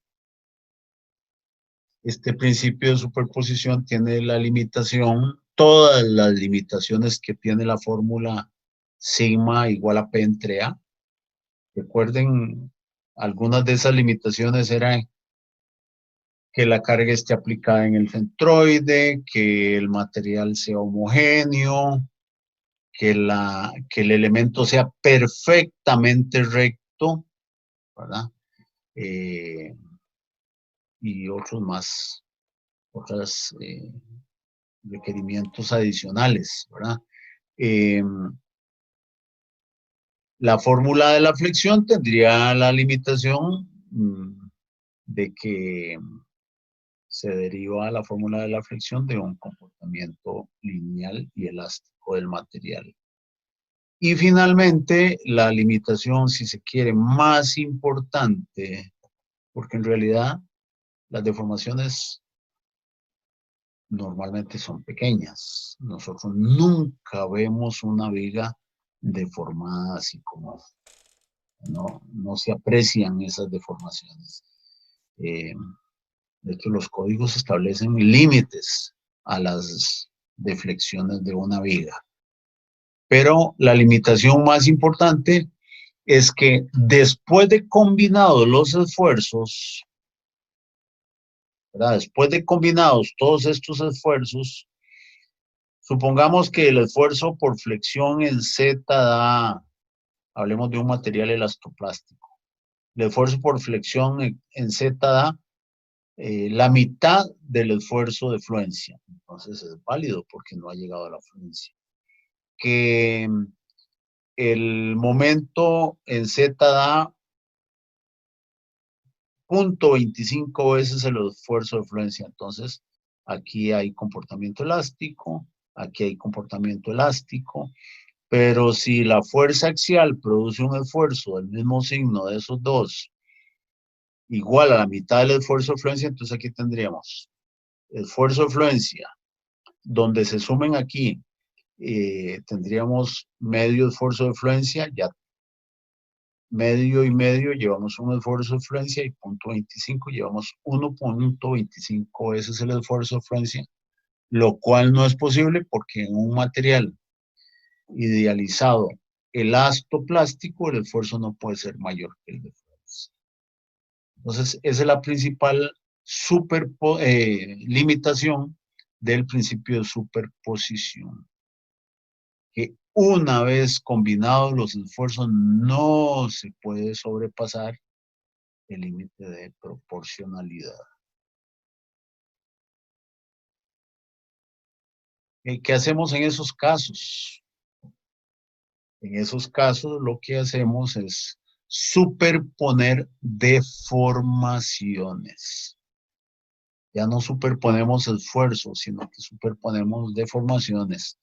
principio de superposición tiene la limitación, todas las limitaciones que tiene la fórmula sigma igual a P entre A. Recuerden, algunas de esas limitaciones eran que la carga esté aplicada en el centroide, que el material sea homogéneo, que el elemento sea perfectamente recto, ¿verdad? Y otros requerimientos adicionales, ¿verdad? La fórmula de la flexión tendría la limitación de que se deriva la fórmula de la flexión de un comportamiento lineal y elástico del material. Y finalmente, la limitación, si se quiere, más importante, porque en realidad las deformaciones normalmente son pequeñas. Nosotros nunca vemos una viga deformada así como no se aprecian esas deformaciones. De hecho, los códigos establecen límites a las deflexiones de una viga. Pero la limitación más importante es que después de combinados los esfuerzos, ¿verdad? Después de combinados todos estos esfuerzos, supongamos que el esfuerzo por flexión en Z da, hablemos de un material elastoplástico. El esfuerzo por flexión en Z da la mitad del esfuerzo de fluencia. Entonces es válido porque no ha llegado a la fluencia. Que el momento en Z da 0.25 veces el esfuerzo de fluencia. Entonces, aquí hay comportamiento elástico, aquí hay comportamiento elástico, pero si la fuerza axial produce un esfuerzo del mismo signo de esos dos, igual a la mitad del esfuerzo de fluencia, entonces aquí tendríamos esfuerzo de fluencia, donde se sumen aquí, tendríamos medio esfuerzo de fluencia, ya medio y medio llevamos un esfuerzo de fluencia y 0.25 llevamos 1.25 ese es el esfuerzo de fluencia, lo cual no es posible porque en un material idealizado elastoplástico el esfuerzo no puede ser mayor que el de fluencia. Entonces esa es la principal limitación del principio de superposición, que una vez combinados los esfuerzos no se puede sobrepasar el límite de proporcionalidad. ¿Qué hacemos en esos casos? En esos casos lo que hacemos es superponer deformaciones. Ya no superponemos esfuerzos, sino que superponemos deformaciones.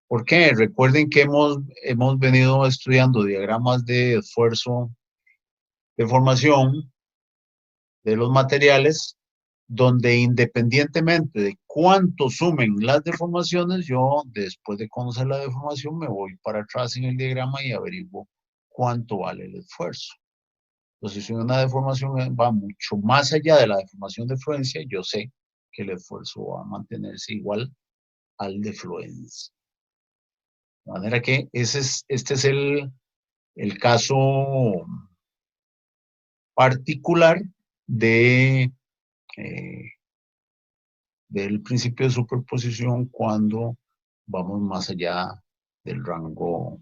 ¿Por qué? Recuerden que hemos venido estudiando diagramas de esfuerzo, deformación de los materiales, donde independientemente de cuánto sumen las deformaciones, yo después de conocer la deformación me voy para atrás en el diagrama y averiguo cuánto vale el esfuerzo. Entonces, si una deformación va mucho más allá de la deformación de fluencia, yo sé que el esfuerzo va a mantenerse igual al de fluencia. De manera que este es el caso particular de del principio de superposición cuando vamos más allá del rango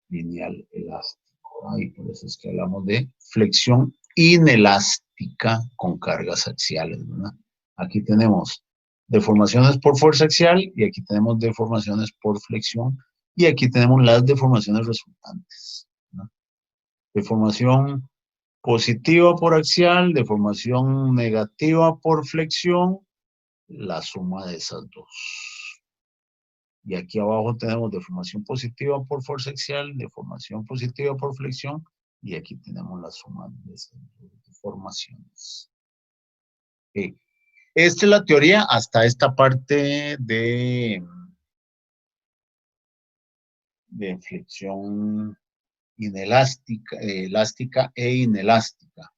lineal elástico. Y por eso es que hablamos de flexión inelástica con cargas axiales, ¿verdad? Aquí tenemos deformaciones por fuerza axial y aquí tenemos deformaciones por flexión y aquí tenemos las deformaciones resultantes, ¿no? Deformación positiva por axial, deformación negativa por flexión, la suma de esas dos. Y aquí abajo tenemos deformación positiva por fuerza axial, deformación positiva por flexión, y aquí tenemos la suma de esas dos deformaciones. Okay. Esta es la teoría hasta esta parte de flexión inelástica, elástica e inelástica.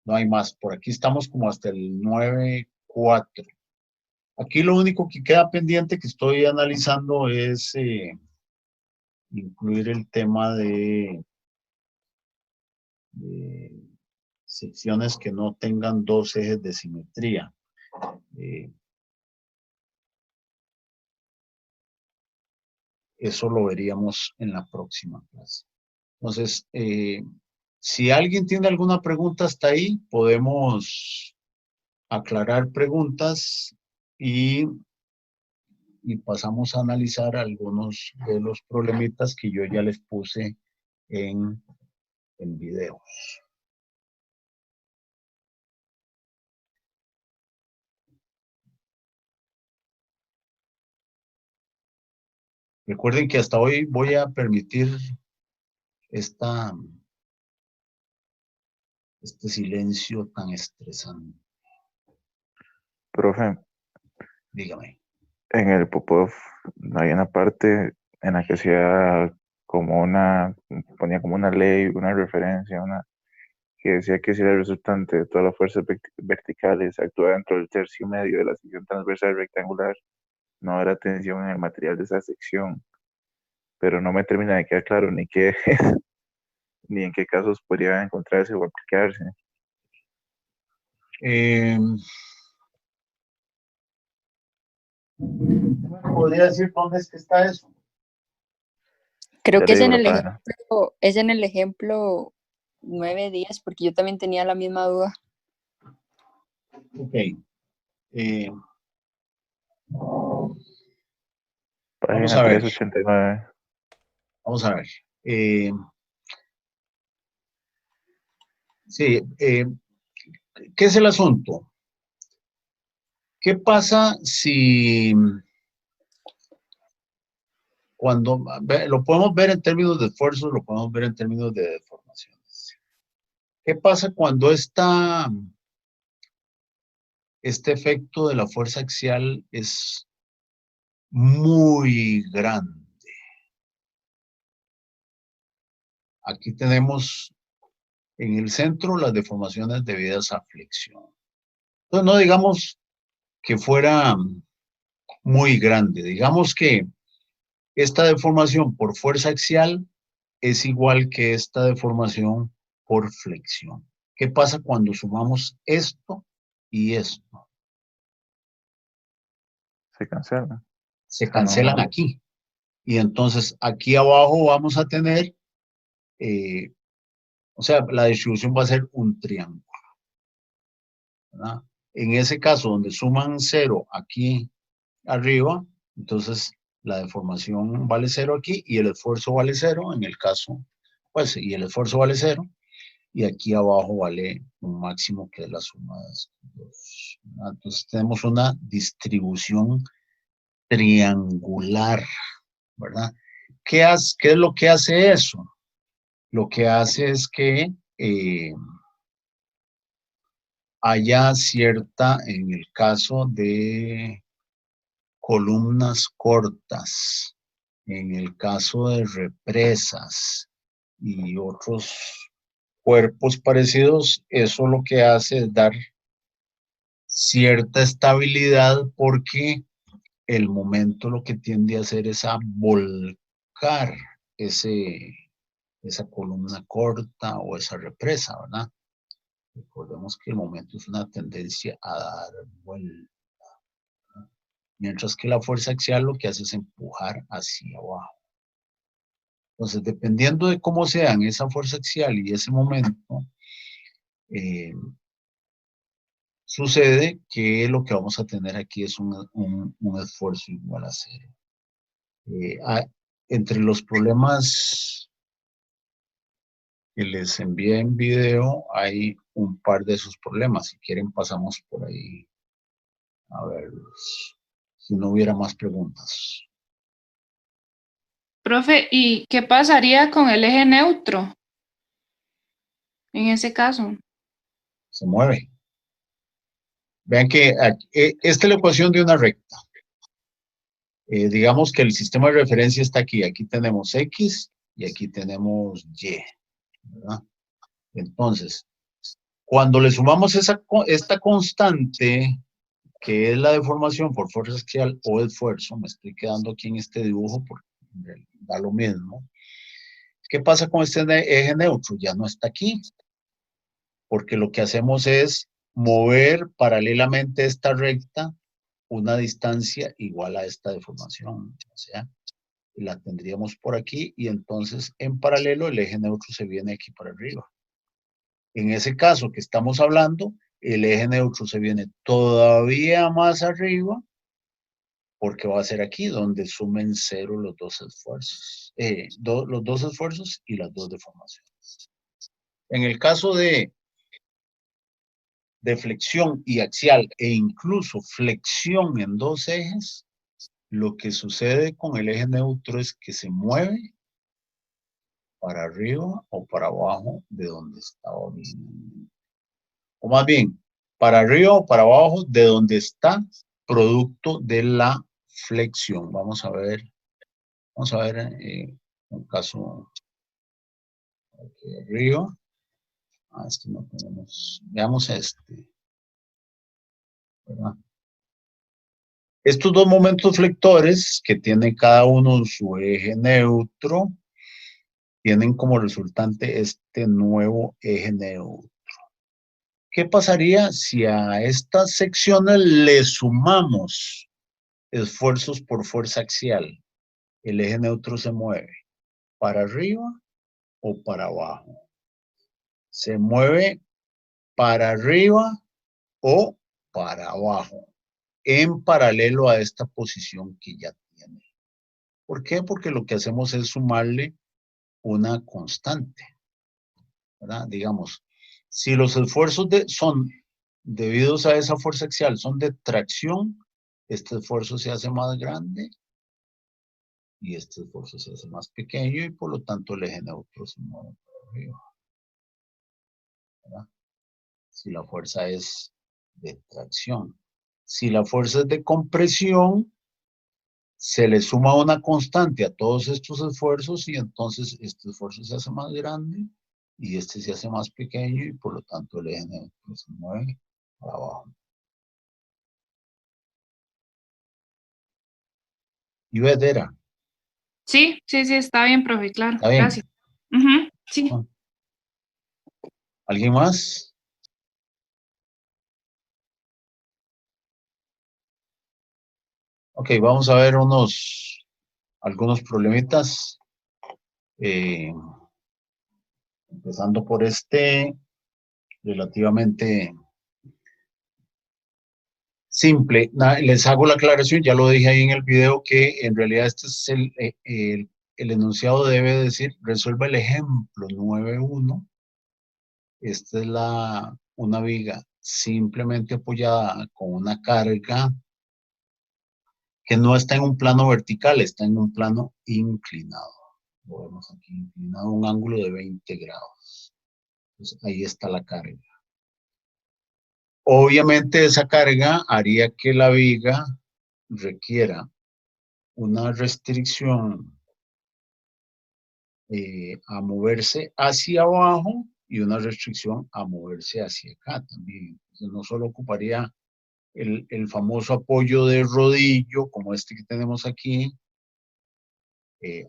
No hay más. Por aquí estamos como hasta el 9.4. Aquí lo único que queda pendiente que estoy analizando es incluir el tema de secciones que no tengan dos ejes de simetría. Eso lo veríamos en la próxima clase. Entonces, si alguien tiene alguna pregunta hasta ahí, podemos aclarar preguntas y pasamos a analizar algunos de los problemitas que yo ya les puse en videos. Recuerden que hasta hoy voy a permitir este silencio tan estresante. Profe, dígame. En el Popov hay una parte en la que hacía como ponía como una ley, una referencia, que decía que si la resultante de todas las fuerzas verticales actúa dentro del tercio medio de la sección transversal rectangular, no habrá tensión en el material de esa sección, pero no me termina de quedar claro ni qué es, ni en qué casos podría encontrarse o aplicarse. ¿Podría decir dónde es que está eso? Creo Ya que le es digo en la el página. ejemplo 9 días, porque yo también tenía la misma duda. Ok. Vamos Página a ver. 389. Vamos a ver. Sí, ¿qué es el asunto? ¿Qué pasa si cuando lo podemos ver en términos de esfuerzos, lo podemos ver en términos de deformaciones? ¿Qué pasa cuando este efecto de la fuerza axial es muy grande? Aquí tenemos en el centro las deformaciones debidas a flexión. Entonces no digamos que fuera muy grande, digamos que esta deformación por fuerza axial es igual que esta deformación por flexión. ¿Qué pasa cuando sumamos esto y esto? Se cancela. Se cancelan aquí. Y entonces aquí abajo vamos a tener, o sea, la distribución va a ser un triángulo, ¿verdad? En ese caso, donde suman 0 aquí arriba, entonces la deformación vale 0 aquí y el esfuerzo vale 0 en el caso, pues, y el esfuerzo vale 0. Y aquí abajo vale un máximo que es la suma de estos dos. Entonces tenemos una distribución triangular, ¿verdad? ¿Qué es lo que hace eso? Lo que hace es que haya cierta, en el caso de columnas cortas, en el caso de represas y otros cuerpos parecidos, eso lo que hace es dar cierta estabilidad porque el momento lo que tiende a hacer es a volcar esa columna corta o esa represa, ¿verdad? Recordemos que el momento es una tendencia a dar vuelta, ¿verdad? Mientras que la fuerza axial lo que hace es empujar hacia abajo. Entonces, dependiendo de cómo sean esa fuerza axial y ese momento, sucede que lo que vamos a tener aquí es un esfuerzo igual a 0. Entre los problemas que les envié en video hay un par de esos problemas. Si quieren pasamos por ahí a verlos. Si no hubiera más preguntas. Profe, ¿y qué pasaría con el eje neutro en ese caso? Se mueve. Vean que esta es la ecuación de una recta. Digamos que el sistema de referencia está aquí. Aquí tenemos X y aquí tenemos Y, ¿verdad? Entonces, cuando le sumamos esta constante, que es la deformación por fuerza axial o esfuerzo, me estoy quedando aquí en este dibujo porque da lo mismo. ¿Qué pasa con este eje neutro? Ya no está aquí, porque lo que hacemos es mover paralelamente a esta recta una distancia igual a esta deformación. O sea, la tendríamos por aquí y entonces en paralelo el eje neutro se viene aquí para arriba. En ese caso que estamos hablando, el eje neutro se viene todavía más arriba porque va a ser aquí donde sumen 0 los dos esfuerzos. Los dos esfuerzos y las dos deformaciones. En el caso de flexión y axial e incluso flexión en dos ejes, lo que sucede con el eje neutro es que se mueve para arriba o para abajo de donde está originalmente. O más bien, para arriba o para abajo de donde está producto de la flexión. Vamos a ver un caso aquí arriba. Es que no tenemos. Veamos este. ¿Verdad? Estos dos momentos flectores, que tiene cada uno su eje neutro, tienen como resultante este nuevo eje neutro. ¿Qué pasaría si a estas secciones le sumamos esfuerzos por fuerza axial? El eje neutro se mueve para arriba o para abajo. Se mueve para arriba o para abajo, en paralelo a esta posición que ya tiene. ¿Por qué? Porque lo que hacemos es sumarle una constante, ¿verdad? Digamos, si los esfuerzos son debidos a esa fuerza axial, son de tracción, este esfuerzo se hace más grande y este esfuerzo se hace más pequeño y por lo tanto el eje neutro se mueve para arriba, ¿verdad? Si la fuerza es de tracción. Si la fuerza es de compresión, se le suma una constante a todos estos esfuerzos y entonces este esfuerzo se hace más grande y este se hace más pequeño y por lo tanto el eje neutro se mueve para abajo. ¿Y Vedera? Sí, sí, sí, está bien, profe, claro. ¿Está bien? Gracias. Ujú, sí. ¿Alguien más? Ok, vamos a ver algunos problemitas. Empezando por este, relativamente simple. Les hago la aclaración, ya lo dije ahí en el video, que en realidad este es el enunciado debe decir, resuelva el ejemplo 9.1. Esta es una viga simplemente apoyada con una carga que no está en un plano vertical, está en un plano inclinado. Lo vemos aquí, inclinado a un ángulo de 20 grados. Entonces, ahí está la carga. Obviamente esa carga haría que la viga requiera una restricción a moverse hacia abajo y una restricción a moverse hacia acá también. Entonces no solo ocuparía el famoso apoyo de rodillo, como este que tenemos aquí,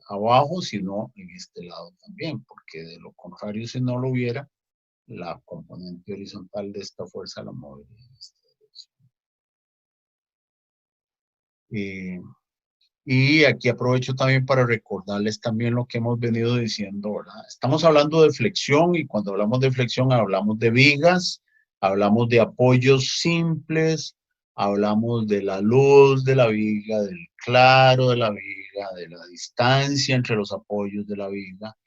abajo, sino en este lado también, porque de lo contrario, si no lo hubiera, la componente horizontal de esta fuerza la movería en esta dirección. Y aquí aprovecho también para recordarles también lo que hemos venido diciendo, ¿verdad? Estamos hablando de flexión y cuando hablamos de flexión hablamos de vigas, hablamos de apoyos simples, hablamos de la luz de la viga, del claro de la viga, de la distancia entre los apoyos de la viga.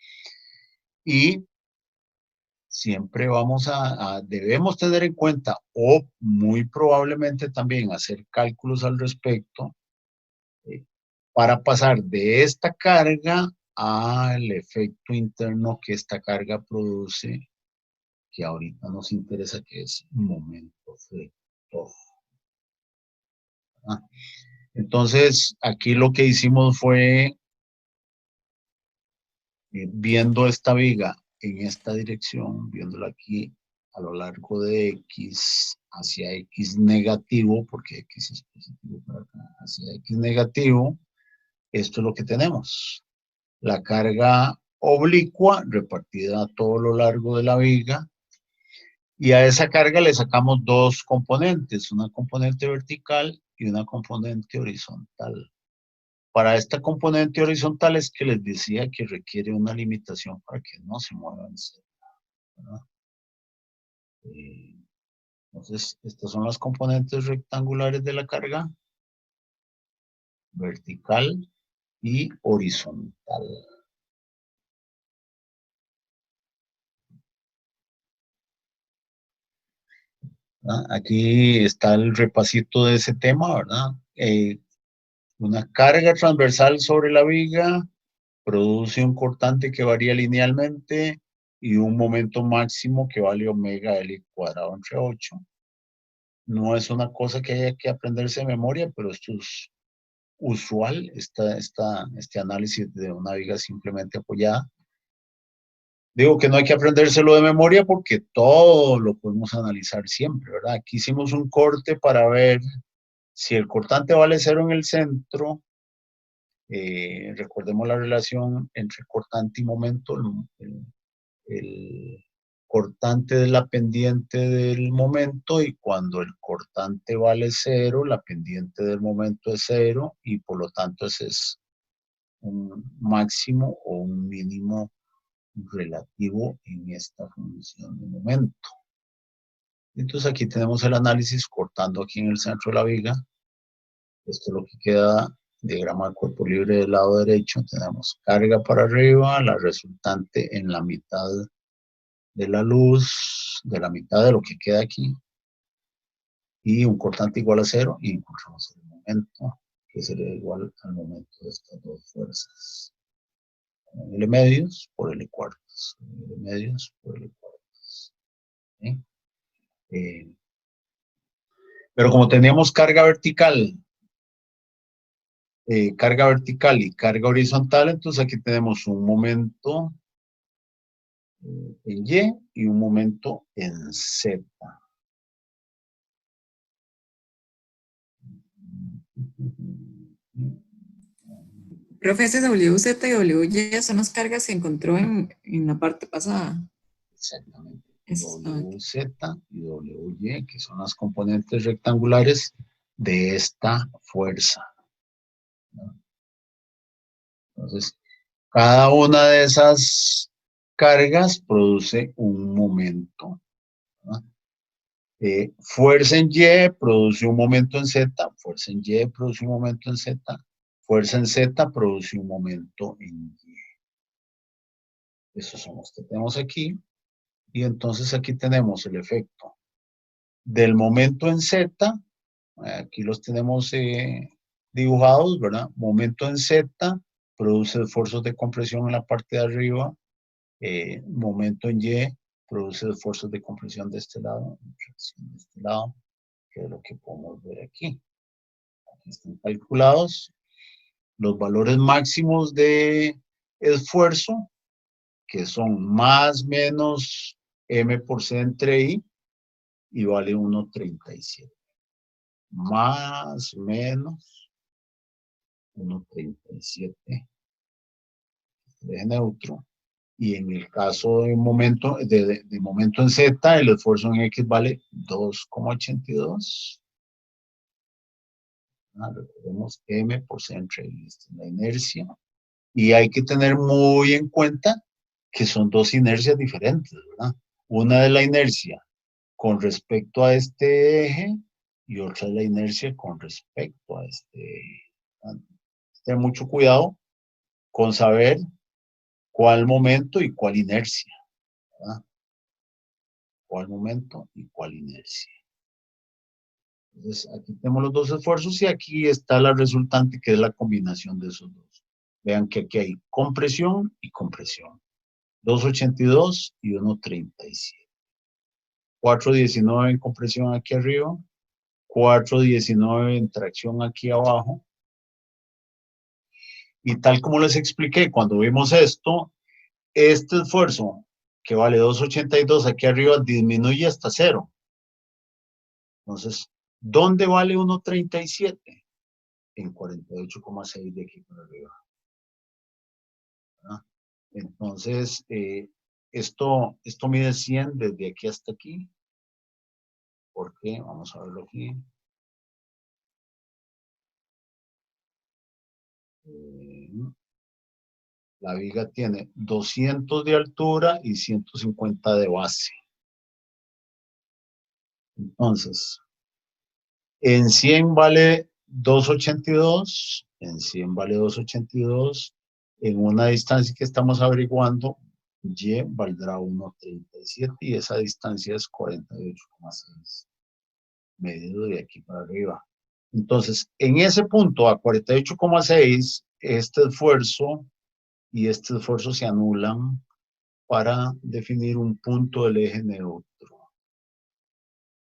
Y siempre debemos tener en cuenta o muy probablemente también hacer cálculos al respecto para pasar de esta carga al efecto interno que esta carga produce, que ahorita nos interesa, que es un momento flector. Entonces, aquí lo que hicimos fue, viendo esta viga en esta dirección, viéndola aquí a lo largo de X, hacia X negativo, porque X es positivo para acá, hacia X negativo, esto es lo que tenemos. La carga oblicua repartida a todo lo largo de la viga, y a esa carga le sacamos dos componentes, una componente vertical y una componente horizontal. Para esta componente horizontal es que les decía que requiere una limitación para que no se muevan. Entonces, estas son las componentes rectangulares de la carga, vertical y horizontal. Aquí está el repasito de ese tema, ¿verdad? Una carga transversal sobre la viga produce un cortante que varía linealmente y un momento máximo que vale omega L cuadrado entre 8. No es una cosa que haya que aprenderse de memoria, pero esto es usual, este análisis de una viga simplemente apoyada. Digo que no hay que aprendérselo de memoria porque todo lo podemos analizar siempre, ¿verdad? Aquí hicimos un corte para ver si el cortante vale 0 en el centro. Recordemos la relación entre cortante y momento. El cortante es la pendiente del momento y cuando el cortante vale 0, la pendiente del momento es 0 y por lo tanto ese es un máximo o un mínimo relativo en esta función de momento. Entonces aquí tenemos el análisis cortando aquí en el centro de la viga. Esto es lo que queda, diagrama de cuerpo libre del lado derecho. Tenemos carga para arriba, la resultante en la mitad de la luz, de la mitad de lo que queda aquí, y un cortante igual a 0, y encontramos el momento, que sería igual al momento de estas dos fuerzas. L medios por L cuartos. L medios por L cuartos. ¿Sí? Pero como teníamos carga vertical y carga horizontal, entonces aquí tenemos un momento en Y y un momento en Z. Profe, ese WZ y WY son las cargas que encontró en la parte pasada. Exactamente. WZ y WY, que son las componentes rectangulares de esta fuerza. Entonces, cada una de esas cargas produce un momento. Fuerza en Y produce un momento en Z, fuerza en Y produce un momento en Z, fuerza en Z produce un momento en Y. Esos son los que tenemos aquí. Y entonces aquí tenemos el efecto del momento en Z. Aquí los tenemos dibujados, ¿verdad? Momento en Z produce esfuerzos de compresión en la parte de arriba. Momento en Y produce esfuerzos de compresión de este lado, de este lado, que es lo que podemos ver aquí. Aquí están calculados los valores máximos de esfuerzo, que son más menos M por C entre I, y vale 1.37. Más menos 1.37. Eje neutro. Y en el caso de momento, de momento en Z, el esfuerzo en X vale 2,82. Recordemos M por C entre I, esta es la inercia. Y hay que tener muy en cuenta que son dos inercias diferentes, ¿verdad? Una es la inercia con respecto a este eje y otra es la inercia con respecto a este eje. Ten mucho cuidado con saber cuál momento y cuál inercia, ¿verdad? Cuál momento y cuál inercia. Entonces, aquí tenemos los dos esfuerzos y aquí está la resultante, que es la combinación de esos dos. Vean que aquí hay compresión y compresión. 2.82 y 1.37. 4.19 en compresión aquí arriba. 4.19 en tracción aquí abajo. Y tal como les expliqué, cuando vimos esto, este esfuerzo que vale 2.82 aquí arriba disminuye hasta 0. Entonces, ¿dónde vale 1.37? En 48,6 de aquí para arriba. ¿Verdad? Entonces, esto mide 100 desde aquí hasta aquí. ¿Por qué? Vamos a verlo aquí. La viga tiene 200 de altura y 150 de base. Entonces, en 100 vale 2.82, en 100 vale 2.82, en una distancia que estamos averiguando, Y valdrá 1.37 y esa distancia es 48,6, medido de aquí para arriba. Entonces, en ese punto, a 48,6, este esfuerzo y este esfuerzo se anulan para definir un punto del eje neutro.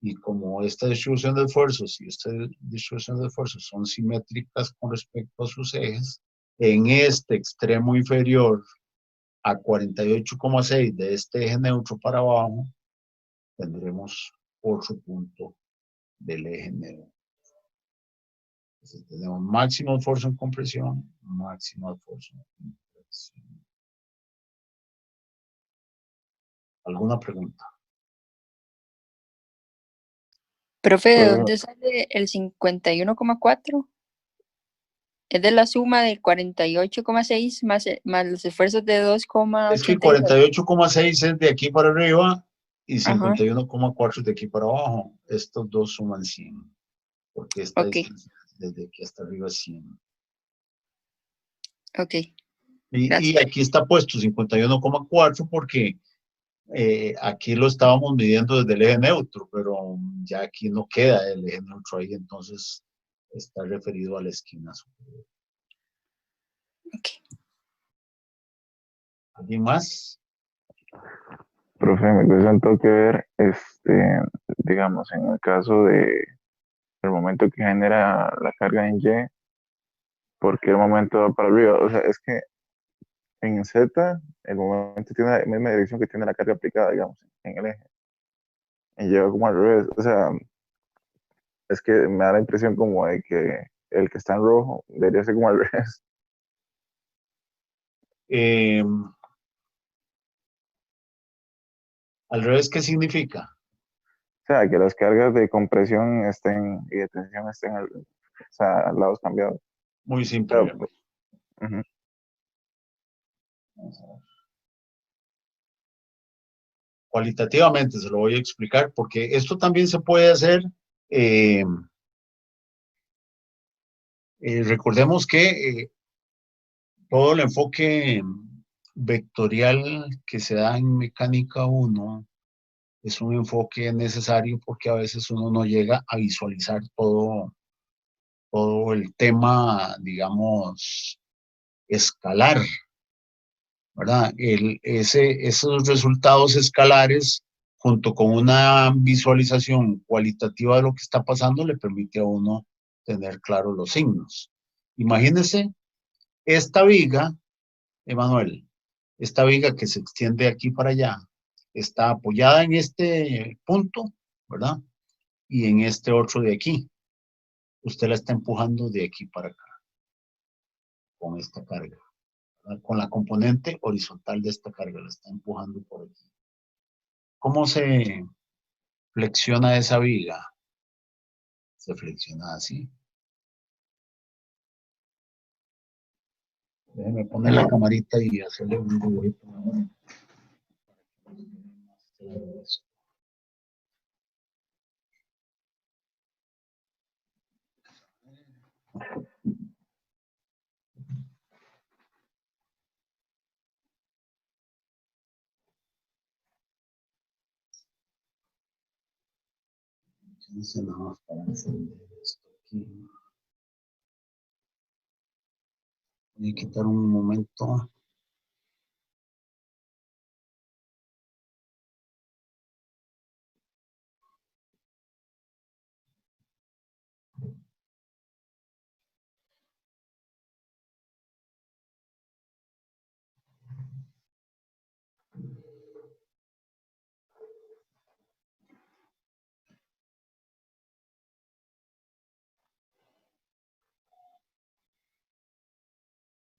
Y como esta distribución de esfuerzos y esta distribución de esfuerzos son simétricas con respecto a sus ejes, en este extremo inferior a 48,6 de este eje neutro para abajo, tendremos otro punto del eje neutro. Entonces, tenemos máximo esfuerzo en compresión, máximo esfuerzo en compresión. ¿Alguna pregunta? Profe, ¿de dónde sale el 51,4? Es de la suma de 48,6 más los esfuerzos de Es que 2,82. 48,6 es de aquí para arriba y Ajá. 51,4 es de aquí para abajo. Estos dos suman 100, porque esta Ok, distancia desde aquí hasta arriba es 100. ok. Y Gracias. aquí está puesto 51,4 porque aquí lo estábamos midiendo desde el eje neutro, pero ya aquí no queda el eje neutro ahí, entonces está referido a la esquina superior. ¿Alguien más? Profe, me cuesta un toque ver, digamos, en el caso de el momento que genera la carga en Y, ¿por qué el momento va para arriba? O sea, es que en Z, el momento tiene la misma dirección que tiene la carga aplicada, digamos, en el eje. Y llega como al revés. O sea, es que me da la impresión como de que el que está en rojo debería ser como al revés. Al revés, ¿qué significa? O sea, que las cargas de compresión estén y de tensión estén o sea, al lados cambiados. Muy O simple. sea, ujú. Cualitativamente se lo voy a explicar porque esto también se puede hacer. Recordemos que todo el enfoque vectorial que se da en mecánica 1 es un enfoque necesario porque a veces uno no llega a visualizar todo el tema, digamos, escalar, ¿verdad? Esos resultados escalares, junto con una visualización cualitativa de lo que está pasando, le permite a uno tener claros los signos. Imagínense esta viga, Emanuel, esta viga que se extiende aquí para allá, está apoyada en este punto, ¿verdad? Y en este otro de aquí. Usted la está empujando de aquí para acá, con esta carga, ¿verdad? Con la componente horizontal de esta carga, la está empujando por aquí. ¿Cómo se flexiona esa viga? Se flexiona así. Déjeme poner la camarita y hacerle un dibujito. Entonces, nada más para encender esto aquí. Voy a quitar un momento.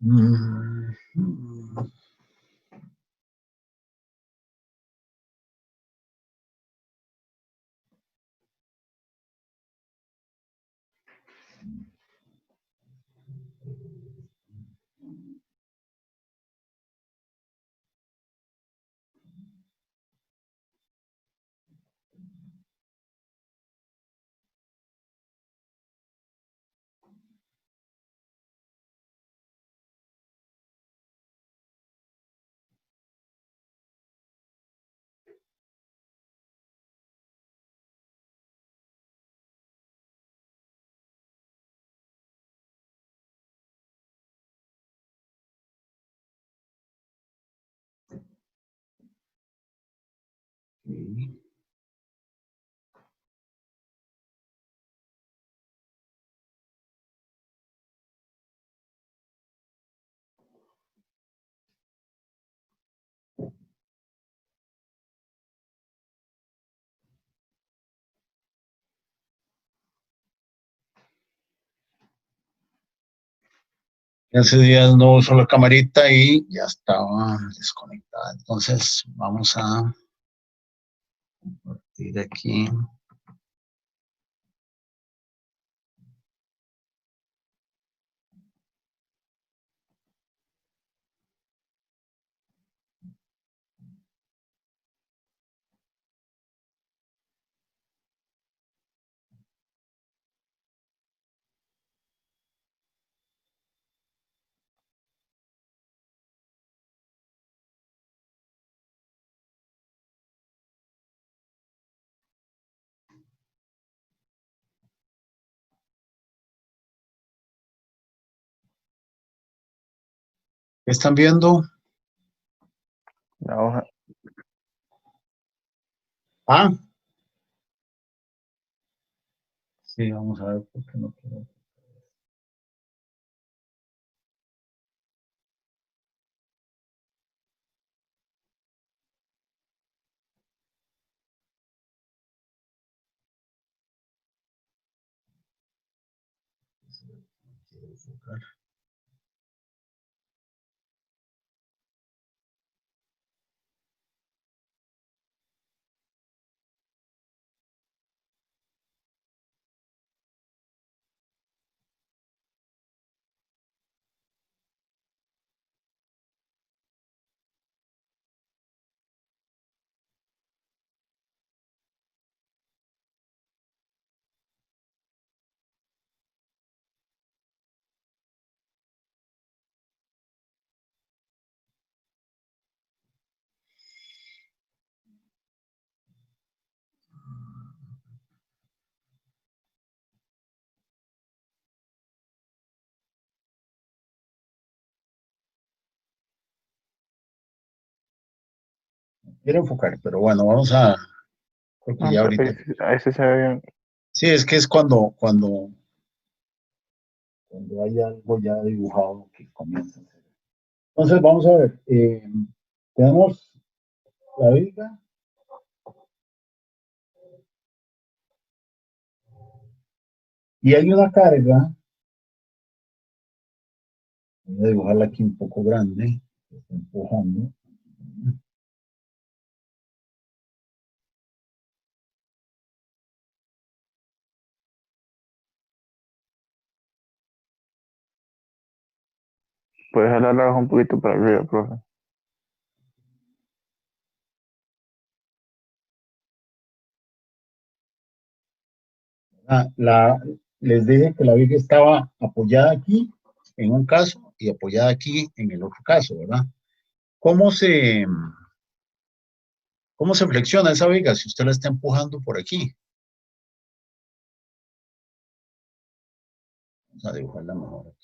Mm. Okay. Hace días no uso la camarita y ya estaba desconectada. Entonces vamos a compartir aquí. ¿Qué están viendo? La hoja. Ah. Sí, vamos a ver por qué no quiero. Quiero enfocar, pero bueno, vamos a. Creo que ya ahorita. Ahí se ve bien. Sí, es que es cuando hay algo ya dibujado que comienza a hacer. Entonces, vamos a ver. Tenemos la viga. Y hay una carga. Voy a dibujarla aquí un poco grande. Está empujando. Puedes jalar la hoja un poquito para arriba, profe. Les dije que la viga estaba apoyada aquí en un caso y apoyada aquí en el otro caso, ¿verdad? ¿Cómo se flexiona esa viga si usted la está empujando por aquí? Vamos a dibujarla mejor aquí.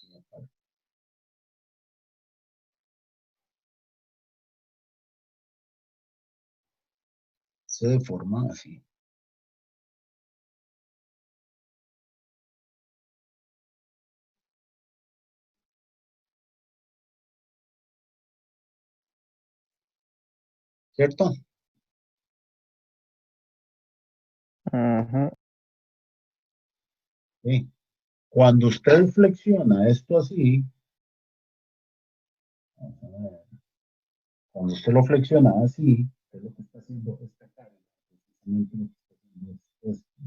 Se deforma así. ¿Cierto? Sí. Cuando usted flexiona esto así, cuando usted lo flexiona así, es lo que está haciendo esta carga. Precisamente lo que está haciendo es esto.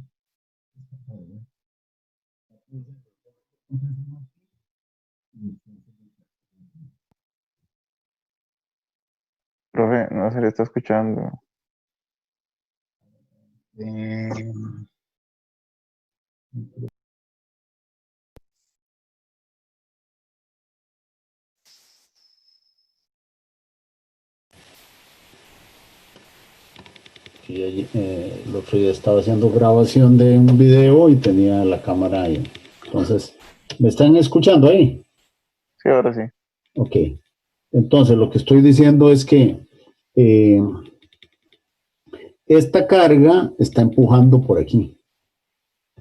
Profe, no se le está escuchando. Sí, el otro día estaba haciendo grabación de un video y tenía la cámara ahí. Entonces, ¿me están escuchando ahí? Sí, ahora sí. Ok. Entonces, lo que estoy diciendo es que esta carga está empujando por aquí.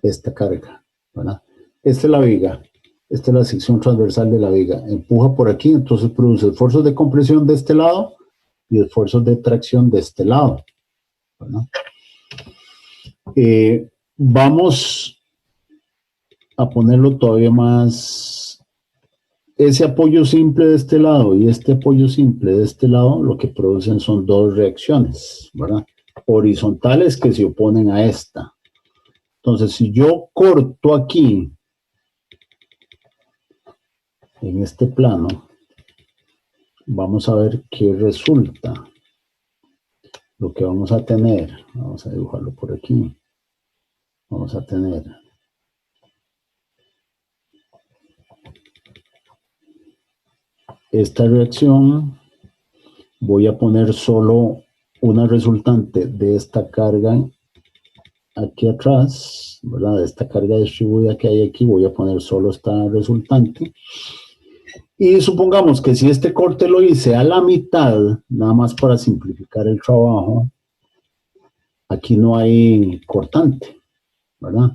Esta carga, ¿verdad? Esta es la viga. Esta es la sección transversal de la viga. Empuja por aquí, entonces produce esfuerzos de compresión de este lado y esfuerzos de tracción de este lado, ¿verdad? Vamos a ponerlo todavía más ese apoyo simple de este lado y este apoyo simple de este lado, lo que producen son dos reacciones, ¿verdad? Horizontales que se oponen a esta. Entonces, si yo corto aquí, en este plano, vamos a ver qué resulta. Lo que vamos a tener, vamos a dibujarlo por aquí, vamos a tener esta reacción. Voy a poner solo una resultante de esta carga aquí atrás, ¿verdad? De esta carga distribuida que hay aquí, voy a poner solo esta resultante. Y supongamos que si este corte lo hice a la mitad, nada más para simplificar el trabajo, aquí no hay cortante, ¿verdad?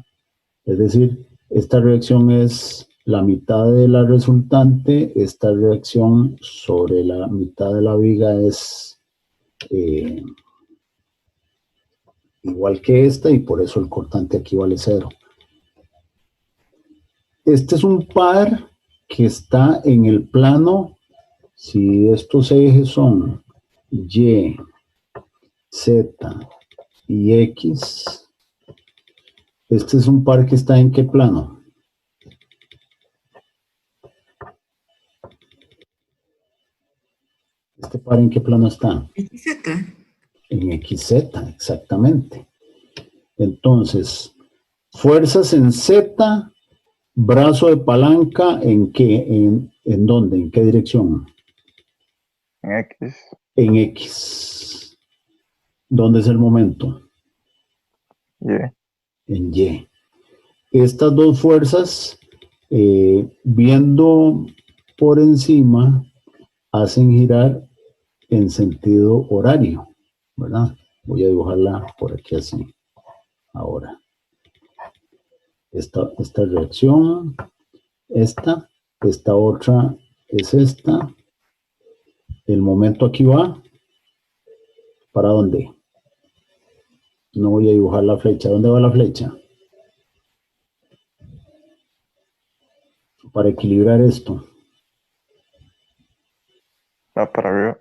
Es decir, esta reacción es la mitad de la resultante, esta reacción sobre la mitad de la viga es igual que esta y por eso el cortante aquí vale 0. Este es un par que está en el plano, si estos ejes son Y, Z y X, este es un par que está en ¿qué plano? ¿Este par en qué plano está? XZ. En XZ, exactamente. Entonces, fuerzas en Z, brazo de palanca, ¿en qué? ¿En dónde? ¿En qué dirección? En X. En X. ¿Dónde es el momento? Y. En Y. Estas dos fuerzas, viendo por encima, hacen girar en sentido horario, ¿verdad? Voy a dibujarla por aquí así. Ahora. Esta reacción, esta otra es esta. El momento aquí va. ¿Para dónde? No voy a dibujar la flecha. ¿Dónde va la flecha? Para equilibrar esto. Va para arriba.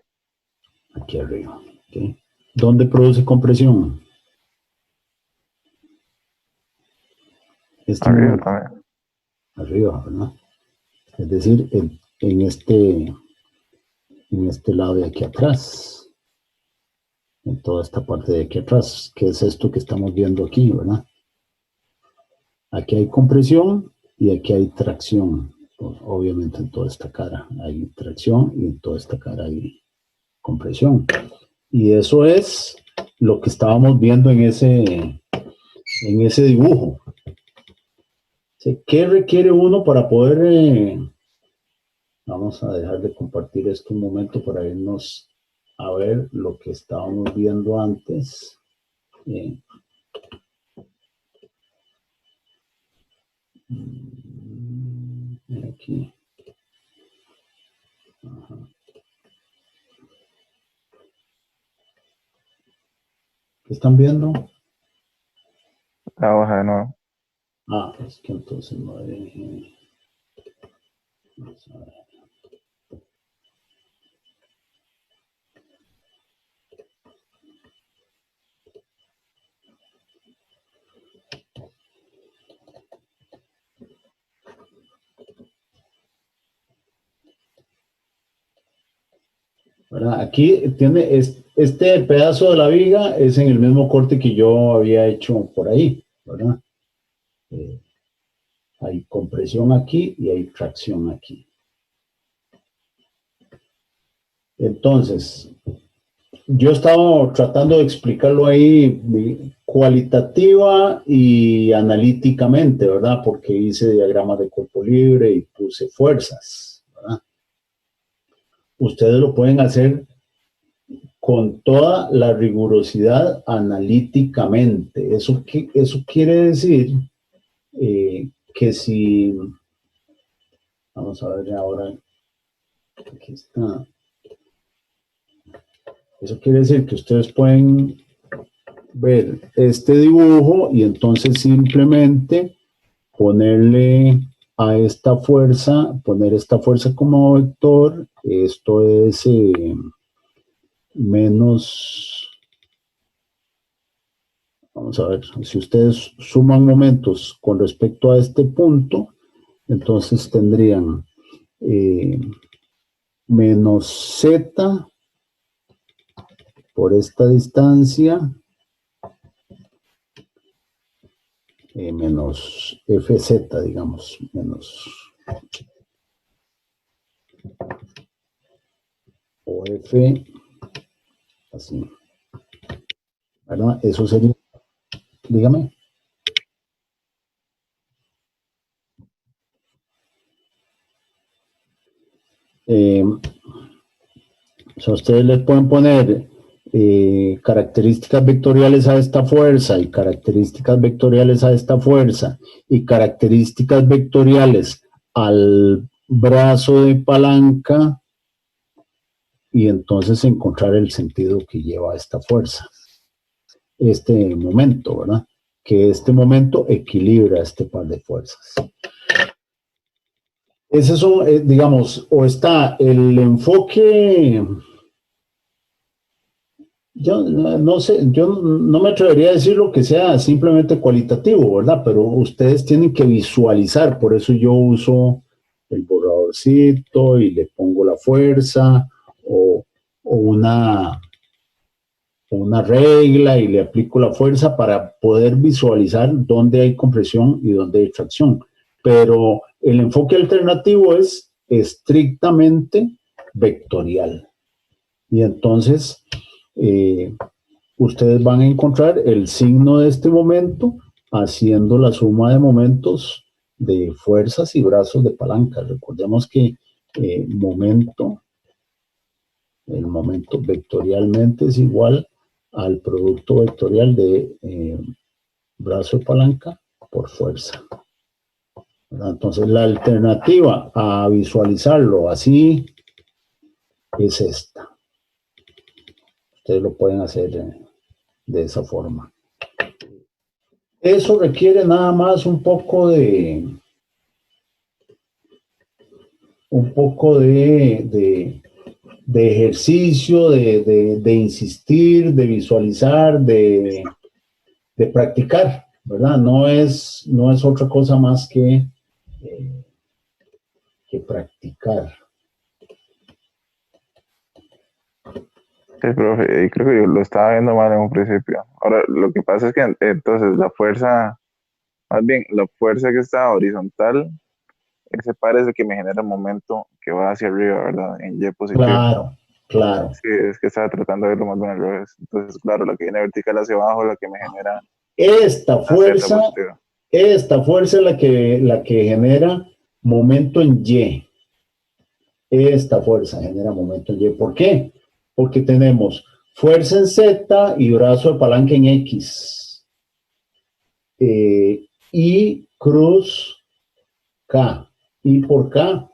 Aquí arriba. ¿Okay? ¿Dónde produce compresión? Arriba también. Arriba, ¿verdad? Es decir, en este lado de aquí atrás. En toda esta parte de aquí atrás, que es esto que estamos viendo aquí, ¿verdad? Aquí hay compresión y aquí hay tracción. Pues, obviamente en toda esta cara hay tracción y en toda esta cara hay compresión. Y eso es lo que estábamos viendo en ese dibujo. ¿Qué requiere uno para poder... vamos a dejar de compartir esto un momento para irnos a ver lo que estábamos viendo antes. Aquí. Ajá. ¿Qué están viendo? La hoja de nuevo. Ah, es que entonces no hay... Vamos a ver. ¿Verdad? Aquí tiene este pedazo de la viga, es en el mismo corte que yo había hecho por ahí, ¿verdad? Hay compresión aquí y hay tracción aquí. Entonces, yo estaba tratando de explicarlo ahí cualitativa y analíticamente, ¿verdad? Porque hice diagramas de cuerpo libre y puse fuerzas, ¿verdad? Ustedes lo pueden hacer con toda la rigurosidad analíticamente. Eso quiere decir que si... Vamos a ver ahora. Aquí está. Eso quiere decir que ustedes pueden ver este dibujo y entonces simplemente ponerle a esta fuerza, poner esta fuerza como vector, esto es menos, vamos a ver, si ustedes suman momentos con respecto a este punto, entonces tendrían menos z por esta distancia, menos fz, digamos, menos o f, así, ¿verdad? Eso sería, dígame. O sea, ustedes le pueden poner características vectoriales a esta fuerza y características vectoriales a esta fuerza y características vectoriales al brazo de palanca y entonces encontrar el sentido que lleva esta fuerza, este momento, ¿verdad? Que este momento equilibra este par de fuerzas. Ese son, digamos, o está el enfoque. Yo no sé, yo no me atrevería a decir lo que sea simplemente cualitativo, ¿verdad? Pero ustedes tienen que visualizar, por eso yo uso el borradorcito y le pongo la fuerza o una regla y le aplico la fuerza para poder visualizar dónde hay compresión y dónde hay tracción. Pero el enfoque alternativo es estrictamente vectorial. Y entonces ustedes van a encontrar el signo de este momento haciendo la suma de momentos de fuerzas y brazos de palanca. Recordemos que el momento vectorialmente es igual al producto vectorial de brazo de palanca por fuerza. Entonces la alternativa a visualizarlo así es esta. Ustedes lo pueden hacer de esa forma. Eso requiere nada más un poco de ejercicio, de insistir, de visualizar, de practicar, ¿verdad? No es otra cosa más que practicar. Sí, profe, creo que yo lo estaba viendo mal en un principio. Ahora, lo que pasa es que entonces la fuerza, más bien, la fuerza que está horizontal, ese par es el que me genera el momento que va hacia arriba, ¿verdad? En Y positivo. Claro, claro. Sí, es que estaba tratando de verlo más bien al revés. Entonces, claro, la que viene vertical hacia abajo es la que me genera Esta fuerza positiva. Esta fuerza es la que genera momento en Y. Esta fuerza genera momento en Y. ¿Por qué? Porque tenemos fuerza en Z y brazo de palanca en X. Y cruz K. Y por K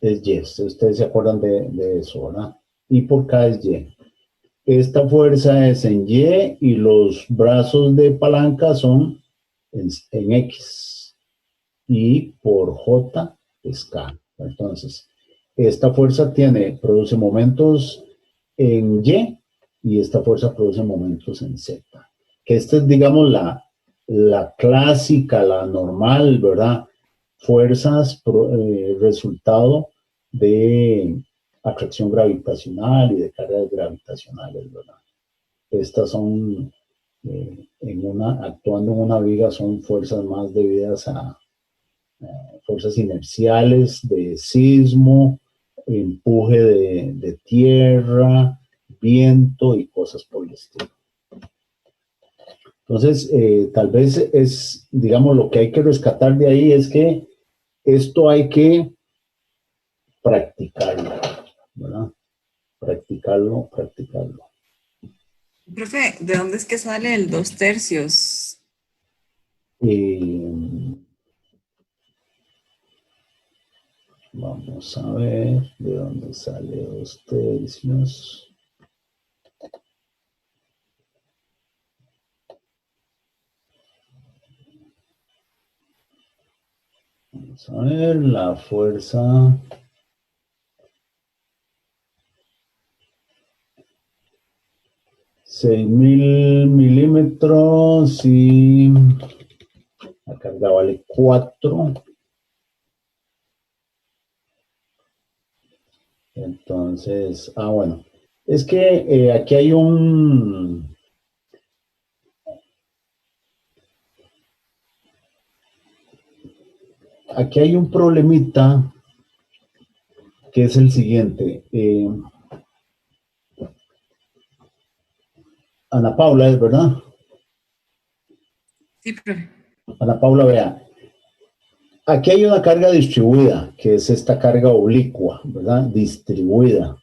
es Y. Ustedes se acuerdan de eso, ¿verdad? Y por K es Y. Esta fuerza es en Y y los brazos de palanca son en X. Y por J es K. Entonces, esta fuerza produce momentos en y esta fuerza produce momentos en Z. Que esta es, digamos, la clásica, la normal, ¿verdad? Fuerzas, resultado de atracción gravitacional y de cargas gravitacionales, ¿verdad? Estas son, actuando en una viga, son fuerzas más debidas a fuerzas inerciales de sismo, empuje de tierra, viento y cosas por el estilo. Entonces, tal vez es, digamos, lo que hay que rescatar de ahí es que esto hay que practicarlo, ¿verdad? Practicarlo. Profe, ¿de dónde es que sale el 2/3? Vamos a ver de dónde sale 2/3. Vamos a ver, la fuerza. $6,000 milímetros y la carga vale 4. Entonces, bueno, es que aquí hay un problemita que es el siguiente. Ana Paula, ¿es verdad? Sí, profe. Ana Paula, vea. Aquí hay una carga distribuida, que es esta carga oblicua, ¿verdad? Distribuida.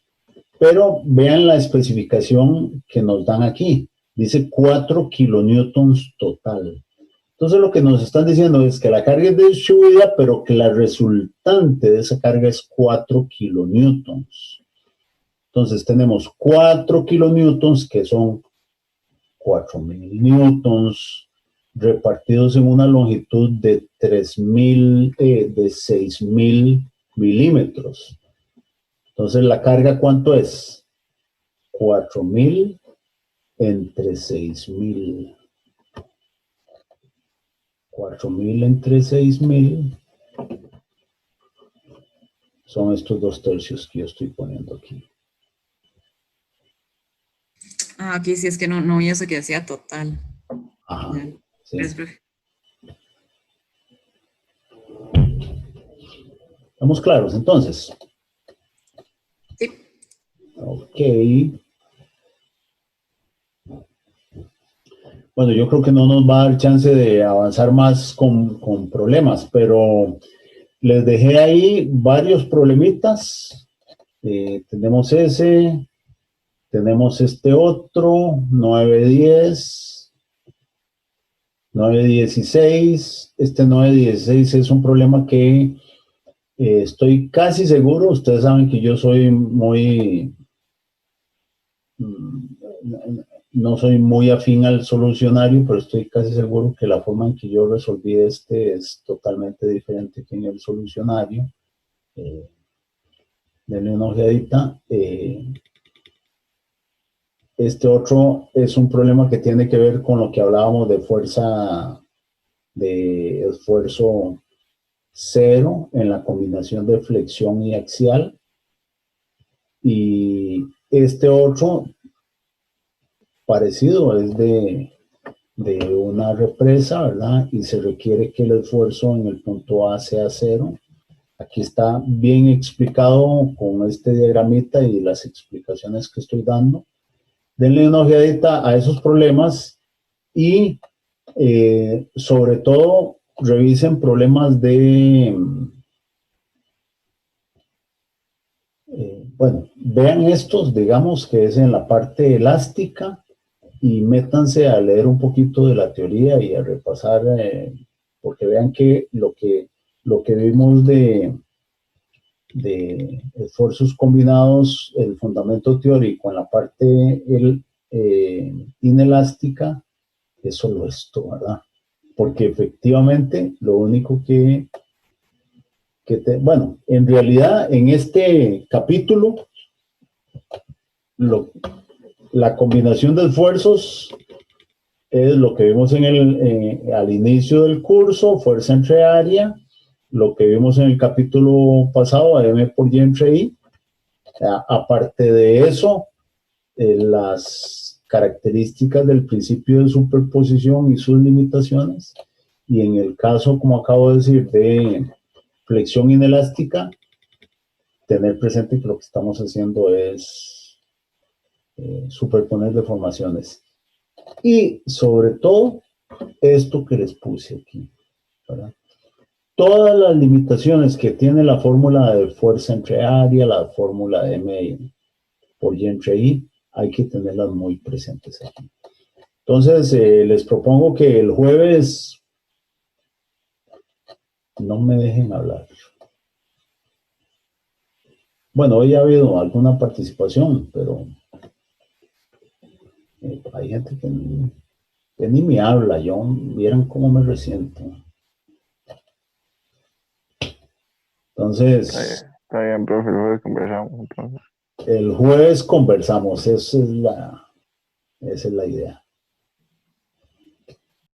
Pero vean la especificación que nos dan aquí. Dice 4 kilonewtons total. Entonces lo que nos están diciendo es que la carga es distribuida, pero que la resultante de esa carga es 4 kilonewtons. Entonces tenemos 4 kilonewtons, que son 4,000 newtons, repartidos en una longitud de 6,000 milímetros. Entonces, ¿la carga cuánto es? 4,000 entre 6,000. 4,000 entre 6,000 son estos 2/3 que yo estoy poniendo aquí. Aquí sí es que no vi eso que decía total. Ajá. Sí. Gracias, profe. ¿Estamos claros entonces? Sí. Ok. Bueno, yo creo que no nos va a dar chance de avanzar más con problemas, pero les dejé ahí varios problemitas. Tenemos ese, tenemos este otro, 910, 916. Este 916 es un problema que estoy casi seguro. Ustedes saben que yo soy no soy muy afín al solucionario, pero estoy casi seguro que la forma en que yo resolví este es totalmente diferente que en el solucionario. Denle una ojeadita. Este otro es un problema que tiene que ver con lo que hablábamos de fuerza de esfuerzo cero en la combinación de flexión y axial. Y este otro parecido es de una represa, ¿verdad? Y se requiere que el esfuerzo en el punto A sea 0. Aquí está bien explicado con este diagramita y las explicaciones que estoy dando. Denle una ojeadita a esos problemas y sobre todo revisen problemas de... bueno, vean estos, digamos que es en la parte elástica, y métanse a leer un poquito de la teoría y a repasar, porque vean que lo que vimos de esfuerzos combinados, el fundamento teórico en la parte inelástica, es solo esto, ¿verdad? Porque efectivamente lo único bueno, en realidad en este capítulo, la combinación de esfuerzos es lo que vimos al inicio del curso, fuerza entre área, lo que vimos en el capítulo pasado, M por Y entre I. Aparte de eso, las características del principio de superposición y sus limitaciones. Y en el caso, como acabo de decir, de flexión inelástica, tener presente que lo que estamos haciendo es superponer deformaciones. Y sobre todo, esto que les puse aquí, ¿verdad? Todas las limitaciones que tiene la fórmula de fuerza entre área, la fórmula de M por Y entre I, hay que tenerlas muy presentes aquí. Entonces, les propongo que el jueves no me dejen hablar. Bueno, hoy ha habido alguna participación, pero hay gente que ni me habla. Vieran cómo me resiento. Entonces, Está bien, profe, luego conversamos entonces. el jueves conversamos, esa es la idea.